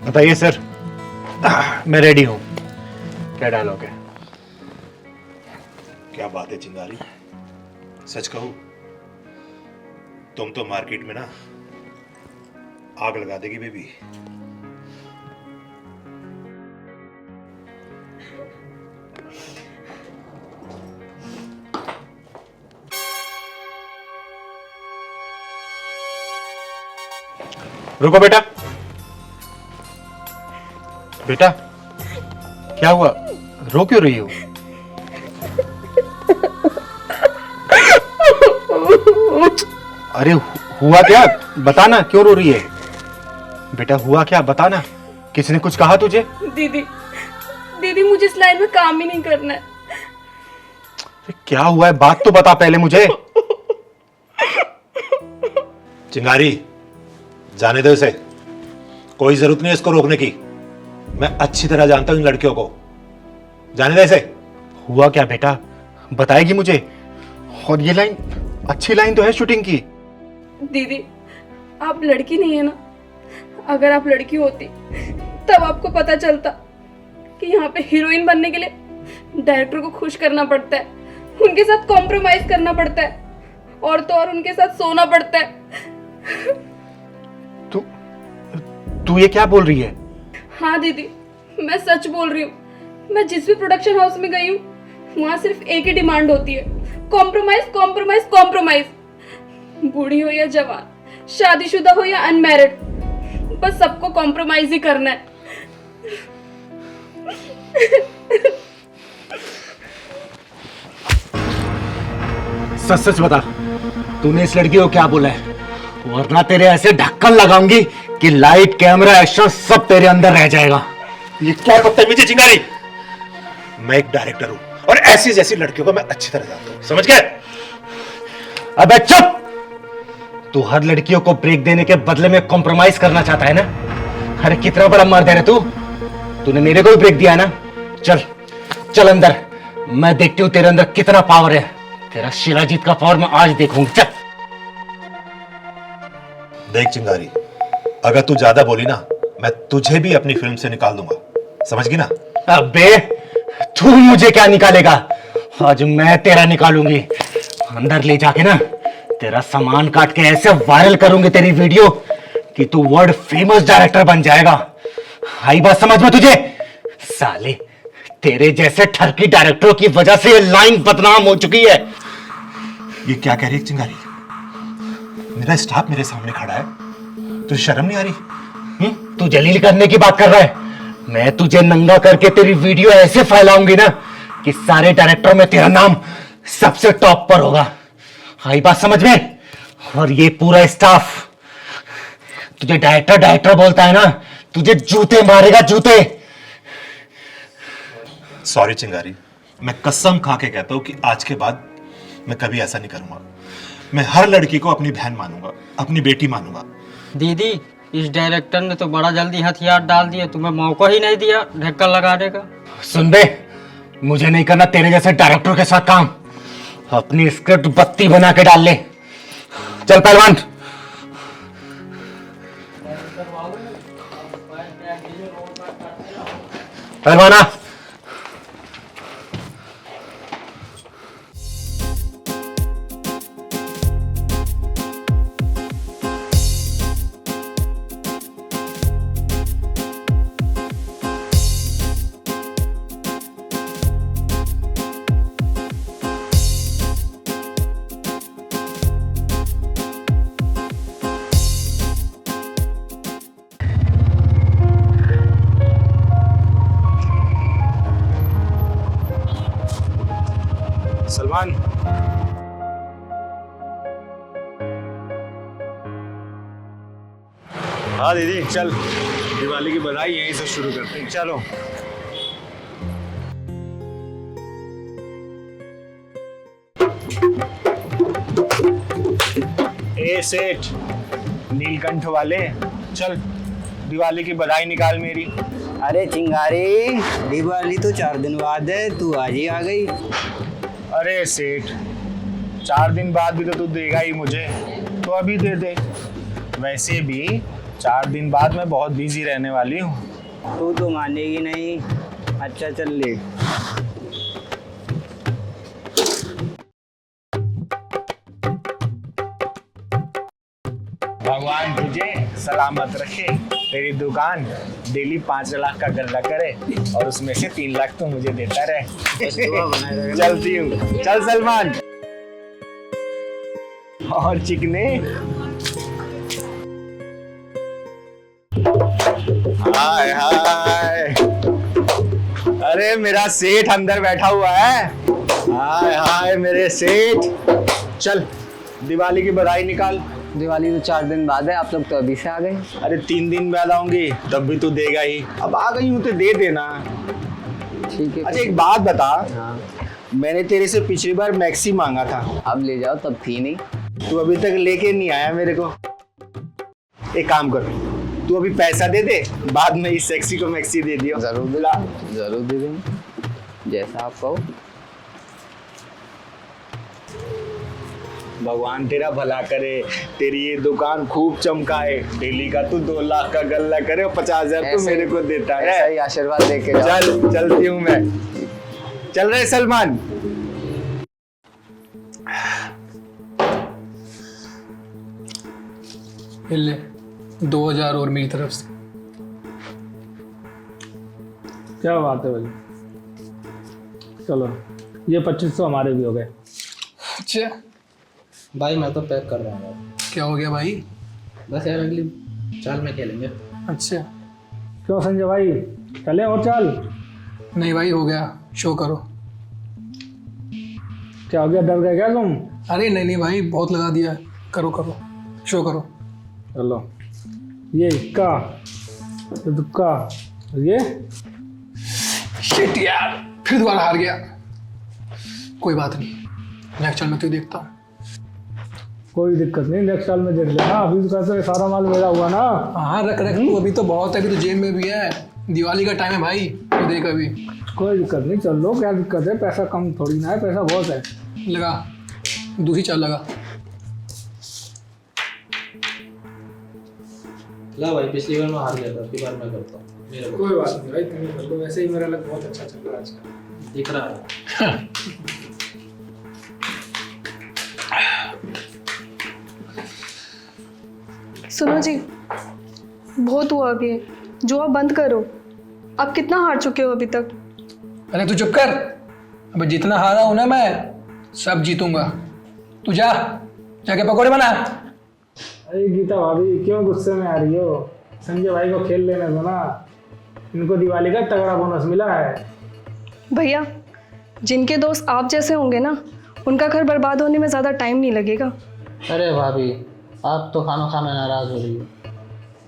बताइए सर। मैं रेडी हूं। क्या डायलॉग है? क्या बात है चिंगारी, सच कहूं तुम तो मार्केट में ना आग लगा देगी बेबी। रुको बेटा। बेटा क्या हुआ, रो क्यों रही हो? अरे हुआ क्या, बताना, क्यों रो रही है? बेटा हुआ क्या, बताना, किसने कुछ कहा तुझे? दीदी मुझे इस लाइन में काम ही नहीं करना है। क्या हुआ है, बात तो बता पहले मुझे। चिंगारी जाने दो इसे, कोई जरूरत नहीं है इसको रोकने की। मैं अच्छी तरह जानता हूं इन लड़कियों को, जाने दे इसे। हुआ क्या बेटा, बताएगी मुझे? और ये लाइन अच्छी लाइन तो है शूटिंग की। दीदी आप लड़की नहीं है ना, अगर आप लड़की होती तब आपको पता चलता कि यहाँ पे हीरोइन बनने के लिए डायरेक्टर को खुश करना पड़ता है, उनके साथ कॉम्प्रोमाइज करना पड़ता है, और तो और उनके साथ सोना पड़ता है। तू ये क्या बोल रही है? हाँ दीदी मैं सच बोल रही हूँ। मैं जिस भी प्रोडक्शन हाउस में गई हूँ वहां सिर्फ एक ही डिमांड होती है, कॉम्प्रोमाइज कॉम्प्रोमाइज कॉम्प्रोमाइज। बूढ़ी हो या जवान, शादीशुदा हो या अनमैरिड, बस सबको कॉम्प्रोमाइज ही करना है। सच सच बता, तूने इस लड़की को क्या बोला है? वरना तेरे ऐसे ढक्कन लगाऊंगी कि लाइट कैमरा एक्शन सब तेरे अंदर रह जाएगा। ये क्या बदतमीजी चिंगारी? मैं एक डायरेक्टर हूं और ऐसी जैसी लड़कियों को मैं अच्छी तरह जानता हूं, समझ गए? अबे चुप! तू हर लड़कियों को ब्रेक देने के बदले में कॉम्प्रोमाइज करना चाहता है ना? अरे कितना बड़ा मर्द है रे तू, तूने मेरे को भी ब्रेक दिया ना? चल चल अंदर, मैं देखती हूं तेरे अंदर कितना पावर है। तेरा शिलाजीत का पावर मैं आज देखूंगी। चल। देख चिंगारी, अगर तू ज्यादा बोली ना मैं तुझे भी अपनी फिल्म से निकाल दूंगा, समझ गई ना? अबे तू मुझे क्या निकालेगा, आज मैं तेरा निकालूंगी। अंदर ले जाके ना तेरा सामान काट के ऐसे वायरल करूंगी तेरी वीडियो कि तू वर्ल्ड फेमस डायरेक्टर बन जाएगा। आई बात समझ में तुझे? साले तेरे जैसे ठरकी डायरेक्टरों की वजह से ये लाइन बदनाम हो चुकी है। ये क्या कह रही है चिंगारी? मेरा स्टाफ मेरे सामने खड़ा है, तुझे शर्म नहीं आ रही? तू जलील करने की बात कर रहा है? मैं तुझे नंगा करके तेरी वीडियो ऐसे फैलाऊंगी ना कि सारे डायरेक्टर में तेरा नाम सबसे टॉप पर होगा। आई बात समझ में? और ये पूरा स्टाफ तुझे डायरेक्टर डायरेक्टर बोलता है ना, तुझे जूते मारेगा, जूते। सॉरी चिंगारी, मैं कसम खा के कहता हूं कि आज के बाद मैं कभी ऐसा नहीं करूंगा। मैं हर लड़की को अपनी बहन मानूंगा, अपनी बेटी मानूंगा। दीदी, इस डायरेक्टर ने तो बड़ा जल्दी हथियार डाल दिया, तुम्हें मौका ही नहीं दिया ढक्कन लगाने का। सुन बे, मुझे नहीं करना तेरे जैसे डायरेक्टर के साथ काम। अपनी स्क्रिप्ट बत्ती बना के डाल ले। चल पहलवान। पहलवाना। सलमान, हाँ दीदी चल, दिवाली की बधाई यहीं से शुरू करते हैं। चलो। ए सेठ नीलकंठ वाले, चल दिवाली की बधाई निकाल मेरी। अरे चिंगारी, दिवाली तो 4 दिन बाद है, तू आज ही आ गई। अरे सेठ, 4 दिन बाद भी तो तू देगा ही मुझे, तो अभी दे दे। वैसे भी 4 दिन बाद मैं बहुत बिजी रहने वाली हूँ। तू तो मानेगी नहीं। अच्छा चल ले। भगवान तुझे सलामत रखे, तेरी दुकान डेली 5 लाख का गल्ला करे और उसमें से 3 लाख तो मुझे देता रहे। चलती हूँ। चल सलमान। और चिकने। हाय हाय, अरे मेरा सेठ अंदर बैठा हुआ है। हाय हाय मेरे सेठ। चल दिवाली की बधाई निकाल। दिवाली तो 4 दिन बाद है, आप लोग तो अभी से आ गए। अरे 3 दिन बाद आऊंगी तब भी तू देगा ही। अब आ गई हूँ तो दे देना। ठीक है। अच्छा एक बात बता। हाँ। मैंने तेरे से पिछली बार मैक्सी मांगा था। अब ले जाओ, तब थी नहीं। तू अभी तक लेके नहीं आया मेरे को। एक काम कर, तू अभी पैसा दे दे, बाद में इस सेक्सी को मैक्सी दे दियो। जरूर दे देंगे, जैसा आप कहो। भगवान तेरा भला करे, तेरी ये दुकान खूब चमकाए, डेली का तू 2 लाख का गल्ला करे और 50,000 तो मेरे को देता है। ऐसा ही आशीर्वाद देके जाओ। चल चलती हूँ मैं। चल रहे सलमान। ले 2000 और मेरी तरफ से। क्या बात है भाई। चलो ये 2500 हमारे भी हो गए। अच्छा भाई मैं तो पैक कर रहा हूँ। क्या हो गया भाई? बस यार अगली चाल में खेलेंगे। अच्छा क्यों संजय भाई, चले और चाल? नहीं भाई हो गया, शो करो। क्या हो गया, डर गए क्या तुम? अरे नहीं नहीं भाई, बहुत लगा दिया। करो करो, शो करो। चलो ये इक्का, ये दुक्का, ये शिट यार, फिर दोबारा हार गया। कोई बात नहीं, नेक्स्ट टाइम मैं तो देखता हूँ। कोई दिक्कत नहीं, नेक्स्ट साल में देख लेना। अभी तो कैसे सारा माल मेरा हुआ ना। हाँ रख तू, अभी तो बहुत है, अभी तो जेब में भी है। दिवाली का टाइम है भाई, तो देख अभी। कोई दिक्कत नहीं, चल लो, क्या दिक्कत है, पैसा कम थोड़ी ना है, पैसा बहुत है। लगा, दूसरी चाल लगा। ला भाई, पिछली बार मैं हार गया था, अगली बार मैं करता हूँ। कोई बात नहीं भाई, तुम कर लो, वैसे ही मेरा लग बहुत अच्छा चल रहा है आजकल। दिख रहा है। सुनो जी, बहुत हुआ अभी, जो आप बंद करो। आप कितना हार चुके हो अभी तक? अरे तू चुप कर, अब जितना हारा हूं ना मैं सब जीतूंगा। तू जा, जाके पकौड़े बना। अरे गीता भाभी क्यों गुस्से में आ रही हो? संजय भाई को खेल लेने दो ना। इनको दिवाली का तगड़ा बोनस मिला है। भैया, जिनके दोस्त आप जैसे होंगे ना, उनका घर बर्बाद होने में ज़्यादा टाइम नहीं लगेगा। अरे भाभी, आप तो खाना खाना नाराज़ हो रही हो।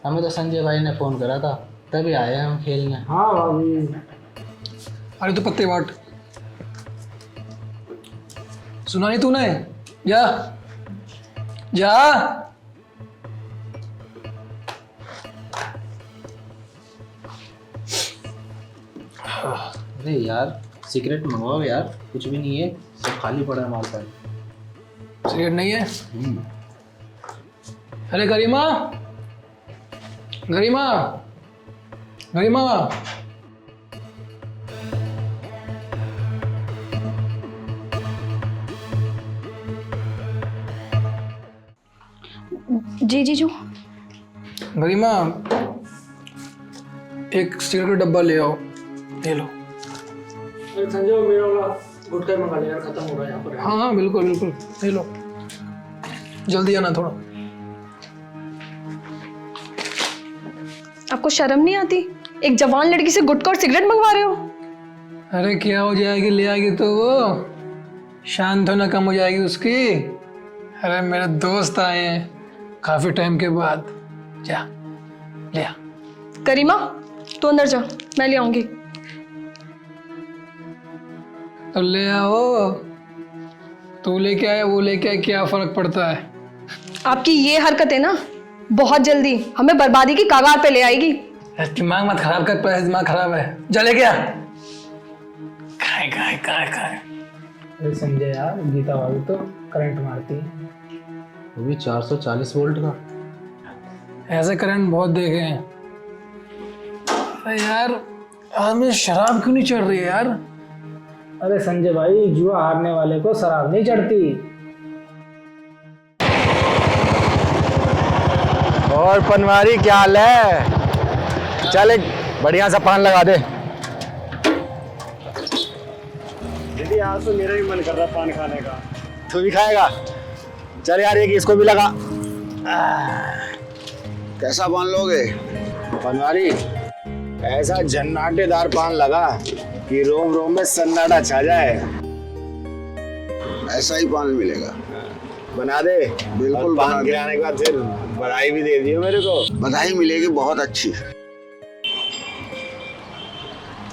हमें तो संजय भाई ने फ़ोन करा था, तभी आए हम खेलने। हाँ भाभी। अरे तो पत्ते बांट, सुना नहीं तूने? जा जा। अरे यार, सिगरेट मंगवाओ यार, कुछ भी नहीं है, सब खाली पड़ा है हमारे पास। सिगरेट नहीं है? अरे गरिमा, गरिमा, गरिमा। जी जीजू। गरिमा, एक सिगरेट का डब्बा ले आओ। ले लो। संजय मेरा वाला गुटखा मंगा ले यार, खत्म हो रहा है यहाँ पर। हाँ हाँ बिल्कुल बिल्कुल, ले लो, जल्दी आना थोड़ा। आपको शर्म नहीं आती? एक जवान लड़की से गुटखा और सिगरेट मंगवा रहे हो? अरे क्या हो जाएगी, ले आएगी तो वो शांत होना कम हो जाएगी उसकी। अरे मेरे दोस्त आए हैं काफी टाइम के बाद, जा ले आ। करीमा, तू अंदर जा, मैं ले आऊंगी। तो ले आओ, तू लेके आया वो लेके आया, क्या फर्क पड़ता है? आपकी ये हरकत है ना, बहुत जल्दी हमें बर्बादी की कगार पे ले आएगी। दिमाग मत खराब कर, पहले दिमाग खराब है। जा लेके आ। खाए खाए खाए खाए। अरे संजय यार, गीता भाभी तो करंट मारती है। वो भी 440 वोल्ट का। ऐसे करंट बहुत देखे हैं। अरे यार, हमें शराब क्यों नहीं चढ़ रही है यार? अरे संजय भाई, जुआ हारने वाले को शराब नहीं चढ़ती। और पनवारी क्या हाल है? चल एक बढ़िया सा पान लगा दे। दीदी आज तो मेरा भी मन कर रहा पान खाने का। तू भी खाएगा? चल यार एक इसको भी लगा। कैसा पान लोगे पनवारी? ऐसा जन्नाटेदार पान लगा कि रोम रोम में सन्नाटा छा जाए। ऐसा ही पान मिलेगा। बना दे। बिल्कुल पान गिराने के बाद फिर बधाई भी दे दियो मेरे को। बधाई मिलेगी बहुत अच्छी।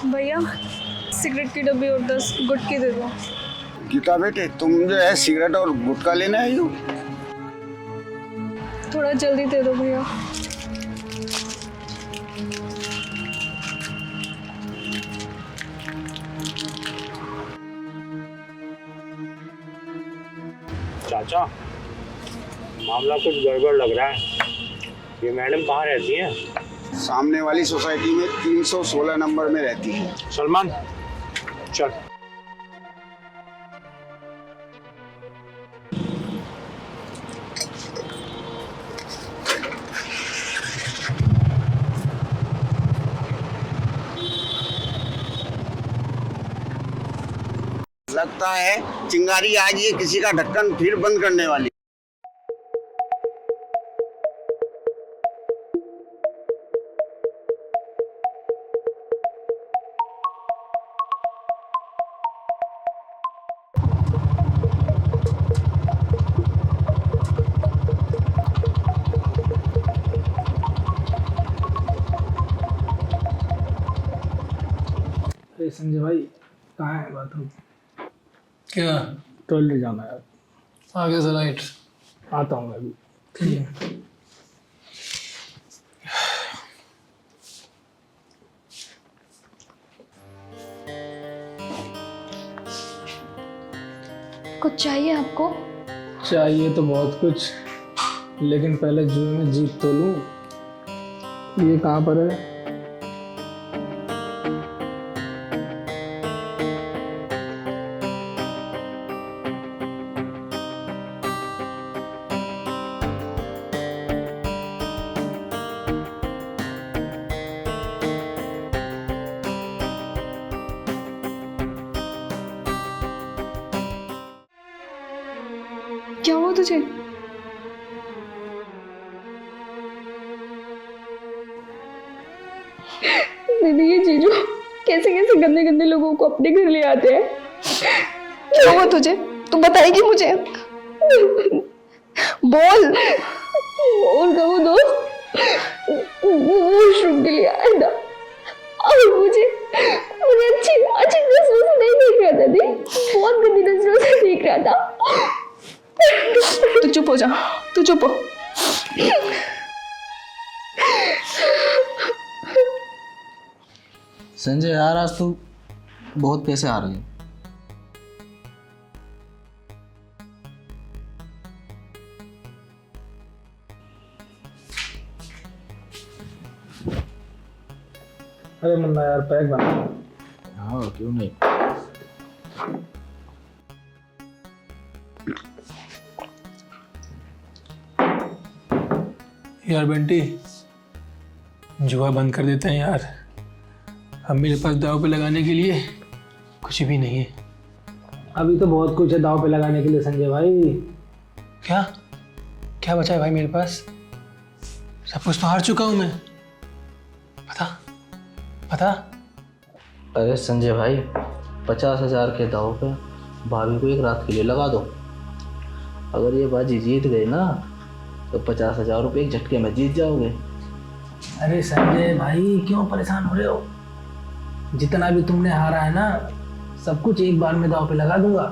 भैया, सिगरेट की डब्बी और 10 गुटकी दे दो। गीता बेटे, तुम जो है सिगरेट और गुटखा लेने आई हो? थोड़ा जल्दी दे दो भैया। चाचा, मामला कुछ गड़बड़ लग रहा है। ये मैडम कहाँ रहती हैं? सामने वाली सोसाइटी में 316 नंबर में रहती है। सलमान, चल। लगता है चिंगारी आज ये किसी का ढक्कन फिर बंद करने वाली। अरे संजय भाई, कहाँ है बाथरूम? क्या? टॉयलेट जाना है यार। आगे से राइट। आता हूँ मैं अभी। ठीक है। कुछ चाहिए आपको? चाहिए तो बहुत कुछ, लेकिन पहले जुए में जीत तो लूं। ये कहाँ पर है? क्या हुआ तुझे? दीदी ये जीजू कैसे कैसे गंदे गंदे लोगों को अपने घर ले आते हैं। क्या हुआ तुझे? तू बताएगी मुझे? बोल। और कहूँ दोस्त वॉशरूम के लिए आया था और मुझे अच्छी अच्छी नजरों से नहीं देख रहा था दी, बहुत गंदी नजरों से देख रहा था। तू चुप हो जा, तू चुप हो। संजय यार आज तू बहुत पैसे आ रहे हैं। अरे मुन्ना यार पैक बना। हाँ क्यों नहीं। यार बंटी जुआ बंद कर देते हैं यार। अब मेरे पास दाव पे लगाने के लिए कुछ भी नहीं है। अभी तो बहुत कुछ है दाव पे लगाने के लिए संजय भाई। क्या क्या बचा है भाई मेरे पास? सब कुछ तो हार चुका हूं मैं। पता अरे संजय भाई 50,000 के दाव पे भाभी को एक रात के लिए लगा दो। अगर ये बाजी जीत गई ना तो 50,000 रुपये एक झटके में जीत जाओगे। अरे संजय भाई क्यों परेशान हो रहे हो? जितना भी तुमने हारा है ना सब कुछ एक बार में दाव पे लगा दूंगा।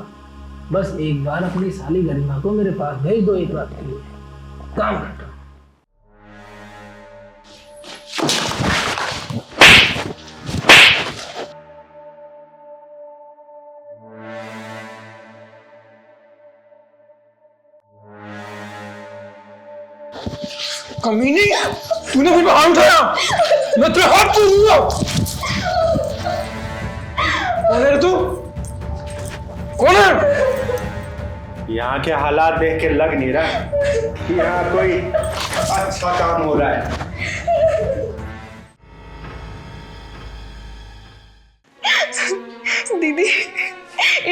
बस एक बार अपनी साली गरिमा को मेरे पास भेज दो एक रात के लिए, काम करता। कमीनी तूने मुझे हाथ उठाया, मैं तेरे हाथ तोड़ूंगा। कौन है तू? कौन है? यहाँ के हालात देख के लग नहीं रहा कि यहाँ कोई अच्छा काम हो रहा है। दीदी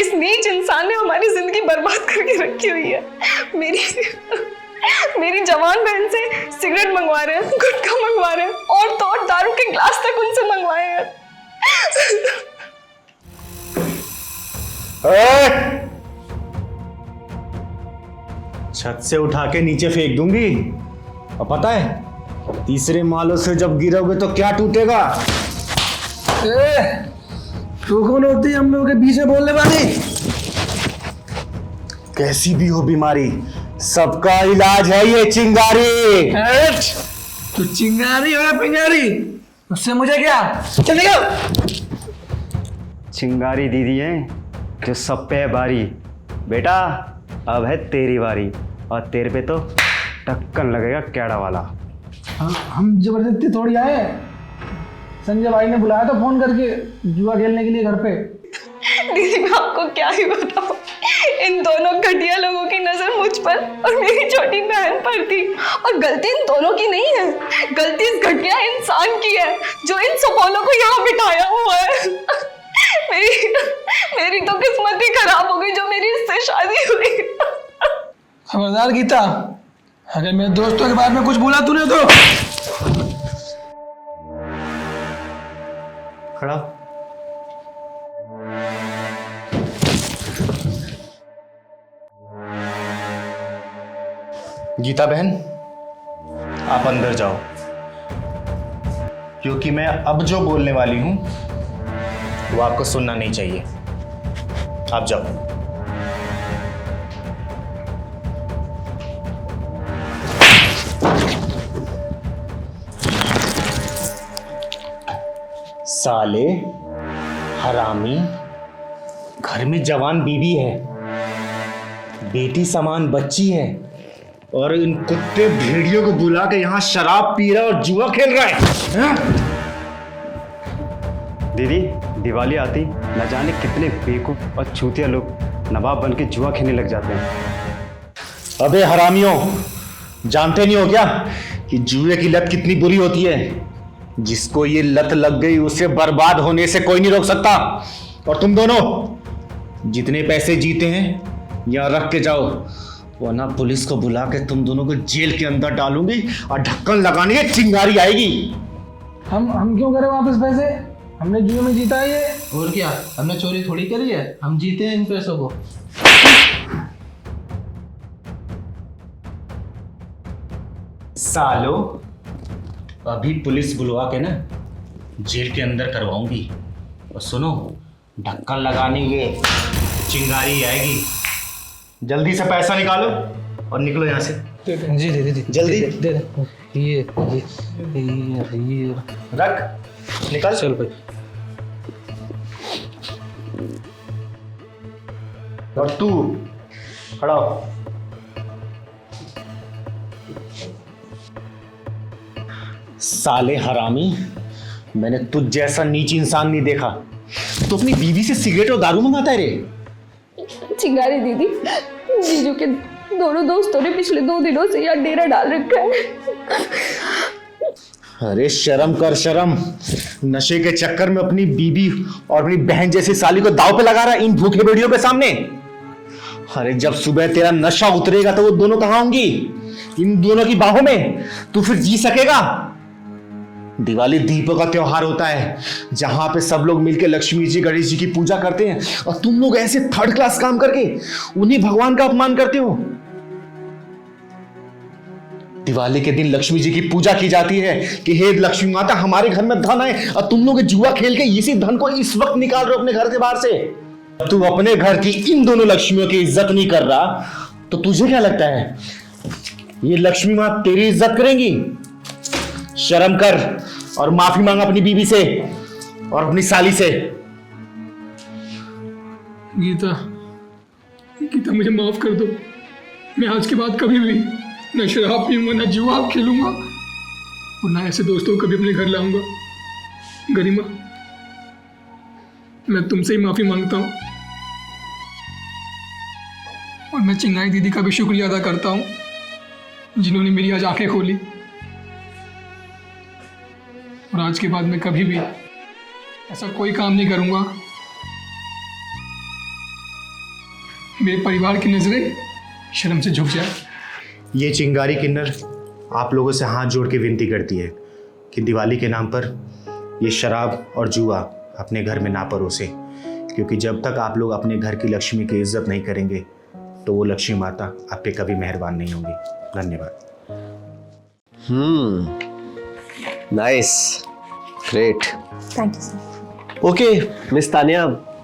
इस नीच इंसान ने हमारी जिंदगी बर्बाद करके रखी हुई है। मेरी जवान बहन से सिगरेट मंगवा रहे हैं, गुटखा मंगवा रहे हैं और तो और दारू के ग्लास तक उनसे मंगवाए हैं। छत से उठा के नीचे फेंक दूंगी। और पता है तीसरे मालों से जब गिरोगे तो क्या टूटेगा? तू कौन होती है हम लोगों के पीछे बोलने वाली? कैसी भी हो बीमारी सबका इलाज है ये चिंगारी। तू चिंगारी हो या पिंगारी उससे मुझे क्या? चल निकल। चिंगारी दीदी है जो सब पे है बारी। बेटा अब है तेरी बारी और तेरे पे तो ढक्कन लगेगा कैड़ा वाला। हम जबरदस्ती थोड़ी आए। संजय भाई ने बुलाया था फोन करके जुआ खेलने के लिए घर पे। दीदी मैं आपको क्या ही बताऊं, इन दोनों घटिया लोगों की नजर मुझ पर और मेरी छोटी बहन पर थी। और गलती इन दोनों की नहीं है, गलती इस घटिया इंसान की है जो इन सपोलों को यहाँ बिठाया हुआ है। मेरी तो किस्मत ही खराब हो गई जो मेरी इससे शादी हुई। खबरदार गीता, अगर मेरे दोस्तों के बारे में कुछ बोला तूने तो खड़ा। गीता बहन आप अंदर जाओ, क्योंकि मैं अब जो बोलने वाली हूं वो आपको सुनना नहीं चाहिए। आप जाओ। साले हरामी, घर में जवान बीवी है, बेटी समान बच्ची है और इन कुत्ते भेड़ियों को बुला के यहाँ शराब पी रहा और जुआ खेल रहा है। दीदी दिवाली आती न जाने कितने बेवकूफ और चूतिया लोग नवाब बन के जुआ खेलने लग जाते हैं। अबे हरामियों, जानते नहीं हो क्या कि जुए की लत कितनी बुरी होती है? जिसको ये लत लग गई उसे बर्बाद होने से कोई नहीं रोक सकता। और तुम दोनों जितने पैसे जीते हैं यहाँ रख के जाओ, वरना पुलिस को बुला के तुम दोनों को जेल के अंदर डालूंगी और ढक्कन लगाने की चिंगारी आएगी। हम क्यों करें वापस पैसे? हमने जुए में जीता है ये। और क्या, हमने चोरी थोड़ी करी है, हम जीते हैं इन पैसों को। सालो, अभी पुलिस बुलवा के ना जेल के अंदर करवाऊंगी। और सुनो, ढक्कन लगाने ये चिंगारी आएगी। जल्दी से पैसा निकालो और निकलो यहाँ से। जी दे दे जल्दी दे ये रख, निकल। चल भाई। और तू खड़ा हो। साले हरामी, मैंने तुझ जैसा नीच इंसान नहीं देखा। तो अपनी बीवी से सिगरेट और दारू मंगाता है रे? चिंगारी दीदी, जीजू के दोनों दोस्तों ने पिछले 2 दिनों से यहाँ डेरा डाल रखा है। अरे शर्म कर शर्म। नशे के चक्कर में अपनी बीबी और अपनी बहन जैसी साली को दांव पे लगा रहा है इन भूखे बेड़ियों के सामने। अरे जब सुबह तेरा नशा उतरेगा तो वो दोनों कहां होंगी? इन दोनों की बाहों में। तू फिर जी सकेगा? दिवाली दीपों का त्योहार होता है जहां पे सब लोग मिलकर लक्ष्मी जी गणेश जी की पूजा करते हैं, और तुम लोग ऐसे थर्ड क्लास काम करके उन्हीं भगवान का अपमान करते हो। दिवाली के दिन लक्ष्मी जी की पूजा की जाती है कि हे लक्ष्मी माता हमारे घर में धन है, और तुम लोग जुआ खेल के इसी धन को इस वक्त निकाल रहे हो अपने घर से बाहर से। तू अपने घर की इन दोनों लक्ष्मियों की इज्जत नहीं कर रहा, तो तुझे क्या लगता है ये लक्ष्मी माँ तेरी इज्जत करेंगी? शर्म कर और माफी मांग अपनी बीवी से और अपनी साली से। गीता, गीता मुझे माफ कर दो। मैं आज के बाद कभी भी न शराब पीऊंगा, न जुआ खेलूंगा, और ना ऐसे दोस्तों को कभी अपने घर लाऊंगा। गरिमा, मैं तुमसे ही माफी मांगता हूँ, और मैं चिंगारी दीदी का भी शुक्रिया अदा करता हूँ जिन्होंने मेरी आज आंखें खोली। और आज के बाद मैं कभी भी ऐसा कोई काम नहीं करूंगा। मेरे परिवार की नजरें शर्म से झुक जाए। ये चिंगारी किन्नर आप लोगों से हाथ जोड़ के विनती करती है कि दिवाली के नाम पर ये शराब और जुआ अपने घर में ना परोसे, क्योंकि जब तक आप लोग अपने घर की लक्ष्मी की इज्जत नहीं करेंगे तो वो लक्ष्मी माता आप पे कभी मेहरबान नहीं होंगी। धन्यवाद। Nice, great, thank you sir. Okay miss Tania,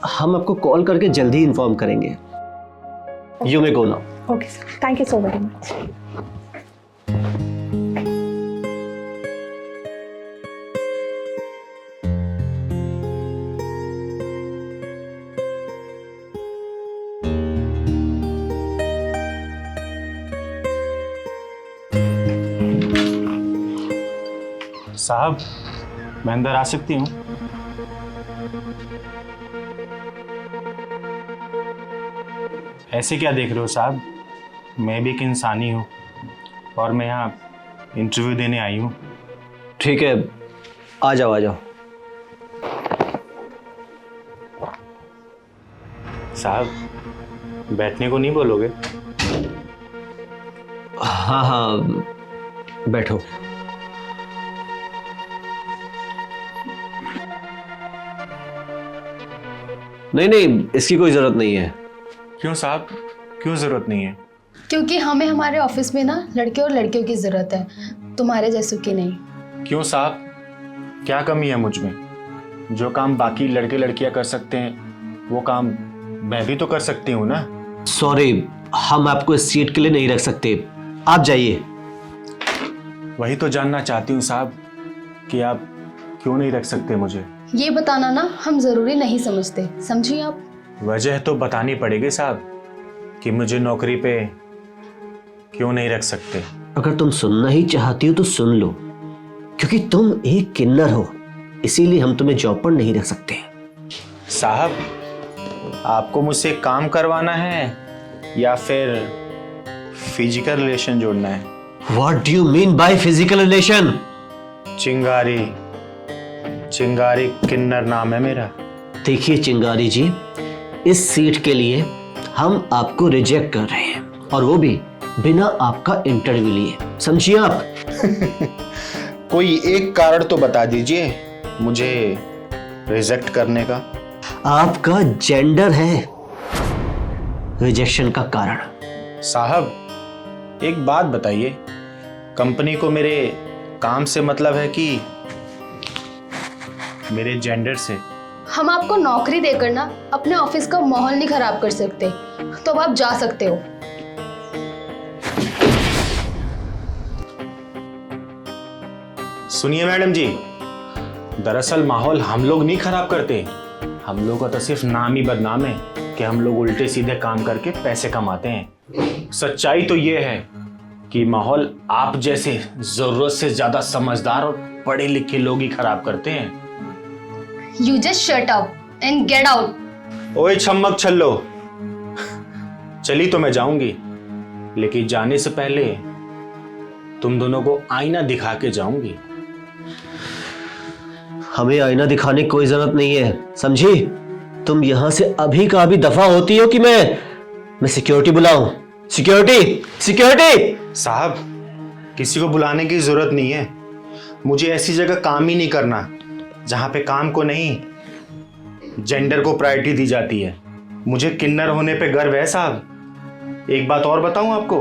हम आपको कॉल करके जल्दी इन्फॉर्म करेंगे। You may go now. Okay sir, thank you so very much. साहब, मैं अंदर आ सकती हूँ? ऐसे क्या देख रहे हो साहब? मैं भी एक इंसान ही हूँ और मैं यहाँ इंटरव्यू देने आई हूँ। ठीक है, आ जाओ आ जाओ। साहब, बैठने को नहीं बोलोगे? हाँ हाँ, बैठो। नहीं नहीं, इसकी कोई जरूरत नहीं है। क्यों साहब, क्यों जरूरत नहीं है? क्योंकि हमें हमारे ऑफिस में ना लड़के और लड़कियों की जरूरत है, तुम्हारे जैसों की नहीं। क्यों साहब, क्या कमी है मुझ में? जो काम बाकी लड़के लड़कियां कर सकते हैं वो काम मैं भी तो कर सकती हूँ ना। सॉरी, हम आपको इस सीट के लिए नहीं रख सकते, आप जाइए। वही तो जानना चाहती हूँ साहब कि आप क्यों नहीं रख सकते मुझे। ये बताना ना हम जरूरी नहीं समझते, समझिए आप। वजह तो बतानी पड़ेगी साहब कि मुझे नौकरी पे क्यों नहीं रख सकते। अगर तुम सुनना ही चाहती हो तो सुन लो, क्योंकि तुम एक किन्नर हो, इसीलिए हम तुम्हें जॉब पर नहीं रख सकते। साहब, आपको मुझसे काम करवाना है या फिर फिजिकल रिलेशन जोड़ना है? What do you mean by physical relation? चिंगारी किन्नर नाम है मेरा। देखिए चिंगारी जी, इस सीट के लिए हम आपको रिजेक्ट कर रहे हैं, और वो भी बिना आपका इंटरव्यू लिए, समझिए आप। कोई एक कारण तो बता दीजिए मुझे रिजेक्ट करने का। आपका जेंडर है रिजेक्शन का कारण। साहब एक बात बताइए, कंपनी को मेरे काम से मतलब है कि मेरे जेंडर से? हम आपको नौकरी देकर ना अपने ऑफिस का माहौल नहीं खराब कर सकते, तो अब आप जा सकते हो। सुनिए मैडम जी, दरअसल माहौल हम लोग नहीं खराब करते, हम लोग का तो सिर्फ नाम ही बदनाम है कि हम लोग उल्टे सीधे काम करके पैसे कमाते हैं। सच्चाई तो ये है कि माहौल आप जैसे जरूरत से ज्यादा समझदार और पढ़े लिखे लोग ही खराब करते हैं। You just shut up and get out। ओए छम्मक छल्लो, चली तो मैं जाऊंगी, लेकिन जाने से पहले तुम दोनों को आईना दिखा के जाऊंगी। हमें आईना दिखाने की कोई जरूरत नहीं है, समझी? तुम यहां से अभी का अभी दफा होती हो कि मैं सिक्योरिटी बुलाऊं? Security, security. साहब किसी को बुलाने की जरूरत नहीं है, मुझे ऐसी जगह काम ही नहीं करना जहां पे काम को नहीं जेंडर को प्रायोरिटी दी जाती है। मुझे किन्नर होने पे गर्व है साहब। एक बात और बताऊं आपको,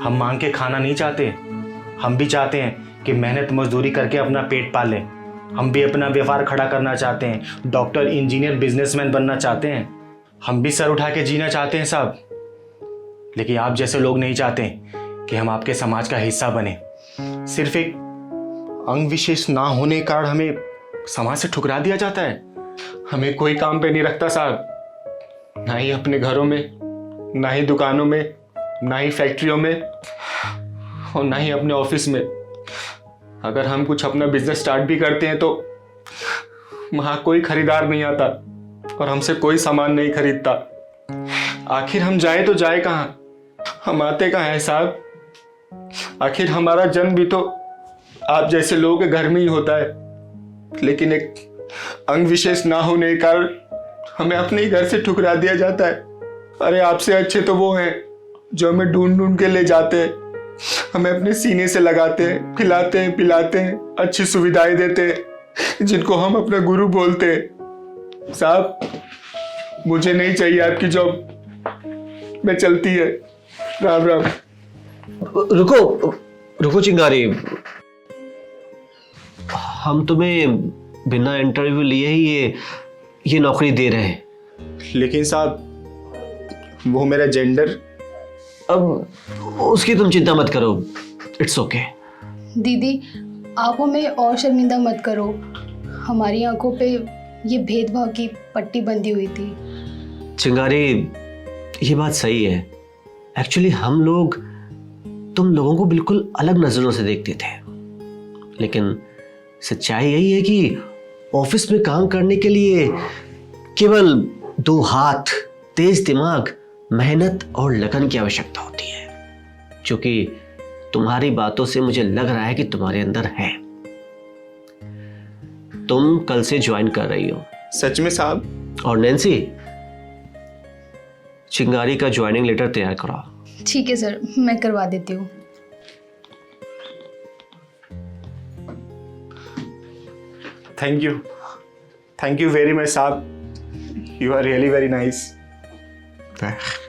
हम मांग के खाना नहीं चाहते, हम भी चाहते हैं कि मेहनत मजदूरी करके अपना पेट पालें। हम भी अपना व्यापार खड़ा करना चाहते हैं, डॉक्टर, इंजीनियर, बिजनेसमैन बनना चाहते हैं। हम भी सर उठा के जीना चाहते हैं साहब, लेकिन आप जैसे लोग नहीं चाहते कि हम आपके समाज का हिस्सा बने। सिर्फ एक अंग विशेष ना होने के कारण हमें समाज से ठुकरा दिया जाता है। हमें कोई काम पे नहीं रखता साहब, ना ही अपने घरों में, ना ही दुकानों में, ना ही फैक्ट्रियों में, और ना ही अपने ऑफिस में। अगर हम कुछ अपना बिजनेस स्टार्ट भी करते हैं तो वहां कोई खरीदार नहीं आता और हमसे कोई सामान नहीं खरीदता। आखिर हम जाए तो जाए कहां, हम आते कहां है साहब? आखिर हमारा जन्म भी तो आप जैसे लोगों के घर में ही होता है, लेकिन एक अंग विशेष ना होने के कारण हमें अपने ही घर से ठुकरा दिया जाता है। अरे आपसे अच्छे तो वो हैं जो हमें ढूंढ ढूंढ के ले जाते हैं, हमें अपने सीने से लगाते हैं, खिलाते हैं, पिलाते हैं, अच्छी सुविधाएं देते हैं, जिनको हम अपना गुरु बोलते हैं। साहब मुझे नहीं चाहिए आपकी जॉब, मैं चलती है। राम राम। रुको रुको चिंगारी, हम तुम्हें बिना इंटरव्यू लिए ही ये नौकरी दे रहे हैं। लेकिन साहब वो मेरा जेंडर। अब उसकी तुम चिंता मत करो, इट्स ओके। दीदी आप हमें और शर्मिंदा मत करो, हमारी आंखों पे ये भेदभाव की पट्टी बंधी हुई थी। चिंगारी ये बात सही है, एक्चुअली हम लोग तुम लोगों को बिल्कुल अलग नजरों से देखते थे, लेकिन सच्चाई यही है कि ऑफिस में काम करने के लिए केवल 2 हाथ, तेज दिमाग, मेहनत और लगन की आवश्यकता होती है, जो कि तुम्हारी बातों से मुझे लग रहा है कि तुम्हारे अंदर है। तुम कल से ज्वाइन कर रही हो। सच में साहब? और नैन्सी, चिंगारी का ज्वाइनिंग लेटर तैयार कराओ। ठीक है सर, मैं करवा देती हूँ। थैंक यू वेरी मच साहब, you are really very nice.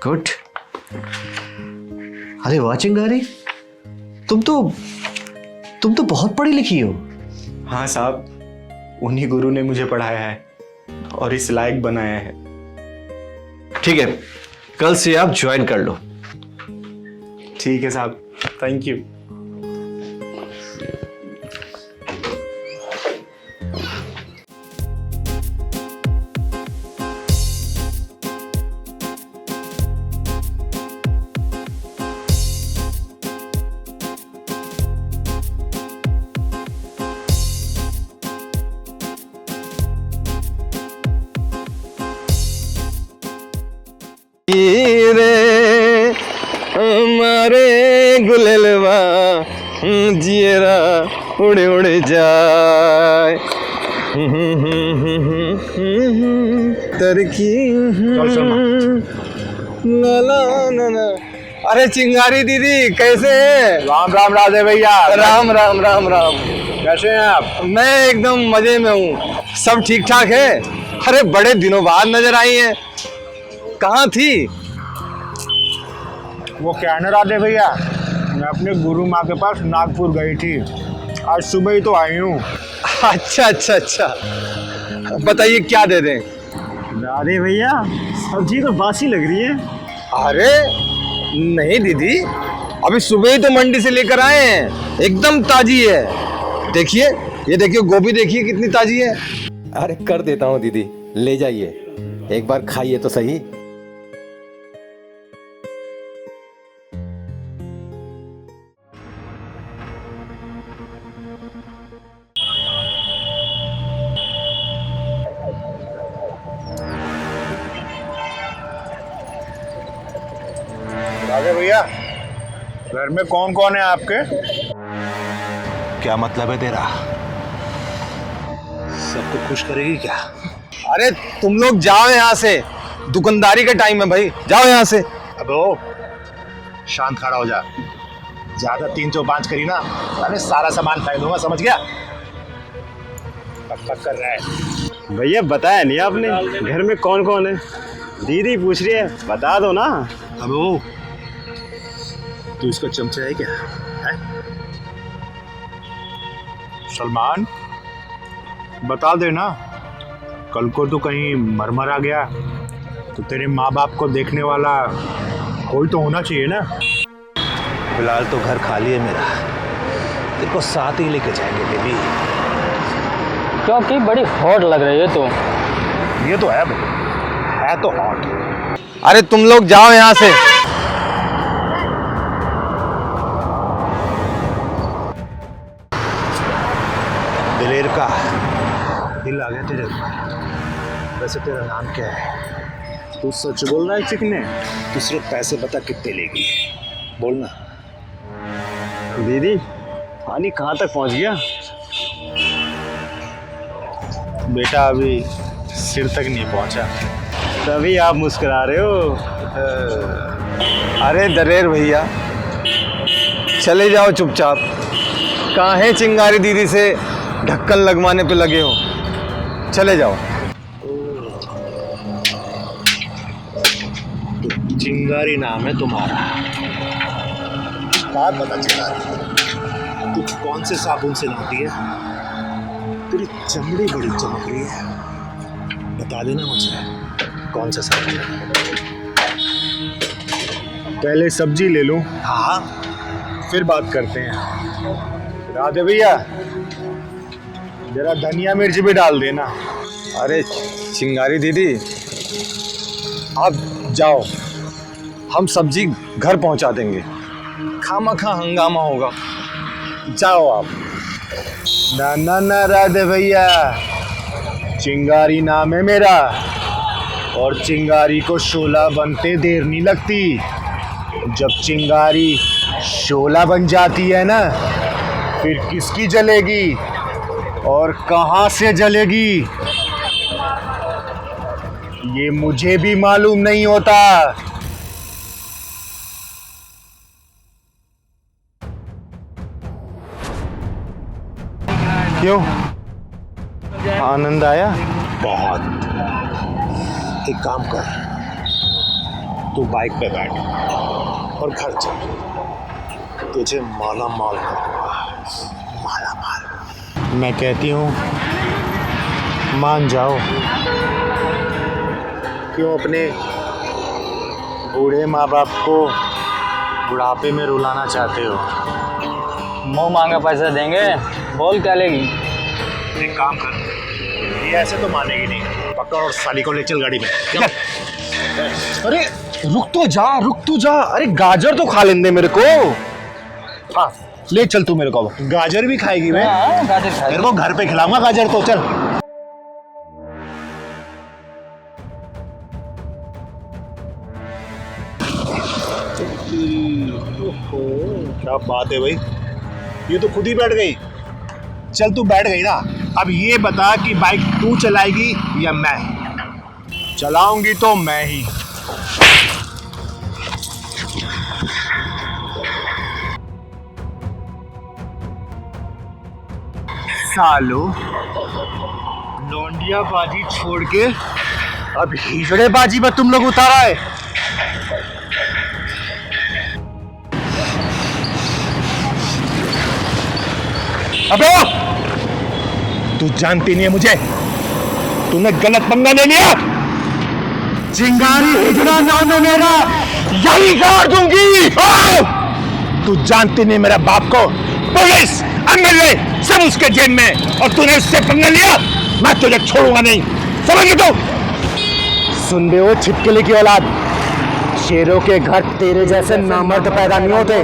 Good. अरे वाह चिंगारी, तुम तो बहुत पढ़ी लिखी हो। हाँ साहब, उन्हीं गुरु ने मुझे पढ़ाया है और इस लायक बनाया है। ठीक है, कल से आप ज्वाइन कर लो। ठीक है साहब, थैंक यू। रे हमारे गुललवा जियरा उड़े उड़े जाए तरकी ना। अरे चिंगारी दीदी कैसे हैं? राम राम राधे भैया। राम राम राम राम। कैसे हैं आप? मैं एकदम मजे में हूँ। सब ठीक ठाक है? अरे बड़े दिनों बाद नजर आई हैं। कहाँ थी? वो क्या न राधे भैया, मैं अपने गुरु माँ के पास नागपुर गई थी, आज सुबह ही तो आई हूँ। अच्छा अच्छा अच्छा, बताइए क्या दे दें? राधे भैया सब्जी तो बासी लग रही है। अरे नहीं दीदी, अभी सुबह ही तो मंडी से लेकर आए हैं, एकदम ताजी है। देखिए, ये देखिए गोभी, देखिए कितनी ताजी है। अरे कर देता हूँ दीदी, ले जाइए, एक बार खाइए तो सही। राधे भैया, घर में कौन कौन है आपके? क्या मतलब है तेरा? सबको खुश करेगी क्या? अरे तुम लोग जाओ यहाँ से, दुकानदारी का टाइम है भाई, जाओ यहाँ से। अबे ओ, शांत खड़ा हो जा। ज्यादा 3-4-5 करी ना, अरे सारा सामान फेंक दूंगा, समझ गया? पक कर रहा है। भैया बताया नहीं आपने घर में कौन कौन है? दीदी पूछ रही है, बता दो ना। अबे ओ, तू इसका चमचा है क्या? है? सलमान, बता देना, कल को तो कहीं मरमर आ गया तो तेरे माँ बाप को देखने वाला कोई तो होना चाहिए ना। फिलहाल तो घर खाली है मेरा, तेरे को साथ ही लेके जाएंगे बेबी। क्योंकि बड़ी हॉट लग रही है तो। ये तो है तो हॉट। अरे तुम लोग जाओ यहाँ से। दिलेर का दिल आ गया तेरे। वैसे तेरा नाम क्या है? तू सच बोल रहा है चिकने? तू सिर्फ पैसे बता कितने लेगी, बोलना। दीदी पानी कहाँ तक पहुँच गया? बेटा अभी सिर तक नहीं पहुंचा। तभी आप मुस्कुरा रहे हो। अरे दलेर भैया, चले जाओ चुपचाप। कहाँ है चिंगारी दीदी से ढक्कन लगवाने पे लगे हो, चले जाओ। चिंगारी नाम है तुम्हारा? बात बता चिंगारी, तू कौन से साबुन से नहाती है? तेरी चमड़ी बड़ी चमक रही है, बता देना मुझे कौन सा साबुन है। पहले सब्जी ले लूं, हाँ फिर बात करते हैं। राधे भैया, जरा धनिया मिर्च भी डाल देना। अरे चिंगारी दीदी, आप जाओ, हम सब्जी घर पहुंचा देंगे, खामखा हंगामा होगा। जाओ आप। ना ना ना राधे भैया, चिंगारी नाम है मेरा, और चिंगारी को शोला बनते देर नहीं लगती। जब चिंगारी शोला बन जाती है ना, फिर किसकी जलेगी और कहां से जलेगी ये मुझे भी मालूम नहीं होता। क्यों, आनंद आया? बहुत। एक काम कर, तू बाइक पे बैठ और घर चल, तुझे माला माल कर दूंगा, माला माल। मैं कहती हूँ मान जाओ। क्यों अपने बूढ़े माँ बाप को बुढ़ापे में रुलाना चाहते हो? मुँह मांगा पैसा देंगे, बोल क्या लेगी? एक काम कर, ये ऐसे तो मानेगी नहीं, पकड़ और साली को ले चल गाड़ी में। अरे रुक तो जा, अरे गाजर तो खा लेने दे मेरे को। हाँ ले चल तू मेरे को। गाजर भी खाएगी मैं? गाजर खाएगी। मेरे को घर पे खिलाऊंगा गाजर तो, चल। क्या बात है भाई, ये तो खुद ही बैठ गई। चल तू बैठ गई ना, अब ये बता कि बाइक तू चलाएगी या मैं? चलाऊंगी तो मैं ही। सालो, लौंडिया बाजी छोड़ के अब हिजड़े बाजी में तुम लोग उतारा है। अबे तू जानती नहीं है मुझे, तूने गलत पंगा ले लिया। चिंगारी हिजड़ा नाम है मेरा, यही गाड़ दूंगी। तू जानती नहीं मेरे बाप को, पुलिस एमएलए सब उसके जेब में, और तूने उससे पंगा लिया। मैं तुझे छोड़ूंगा नहीं, समझ गई तू? सुन बे वो छिपकली की औलाद, शेरों के घर तेरे जैसे नामर्द पैदा नहीं होते।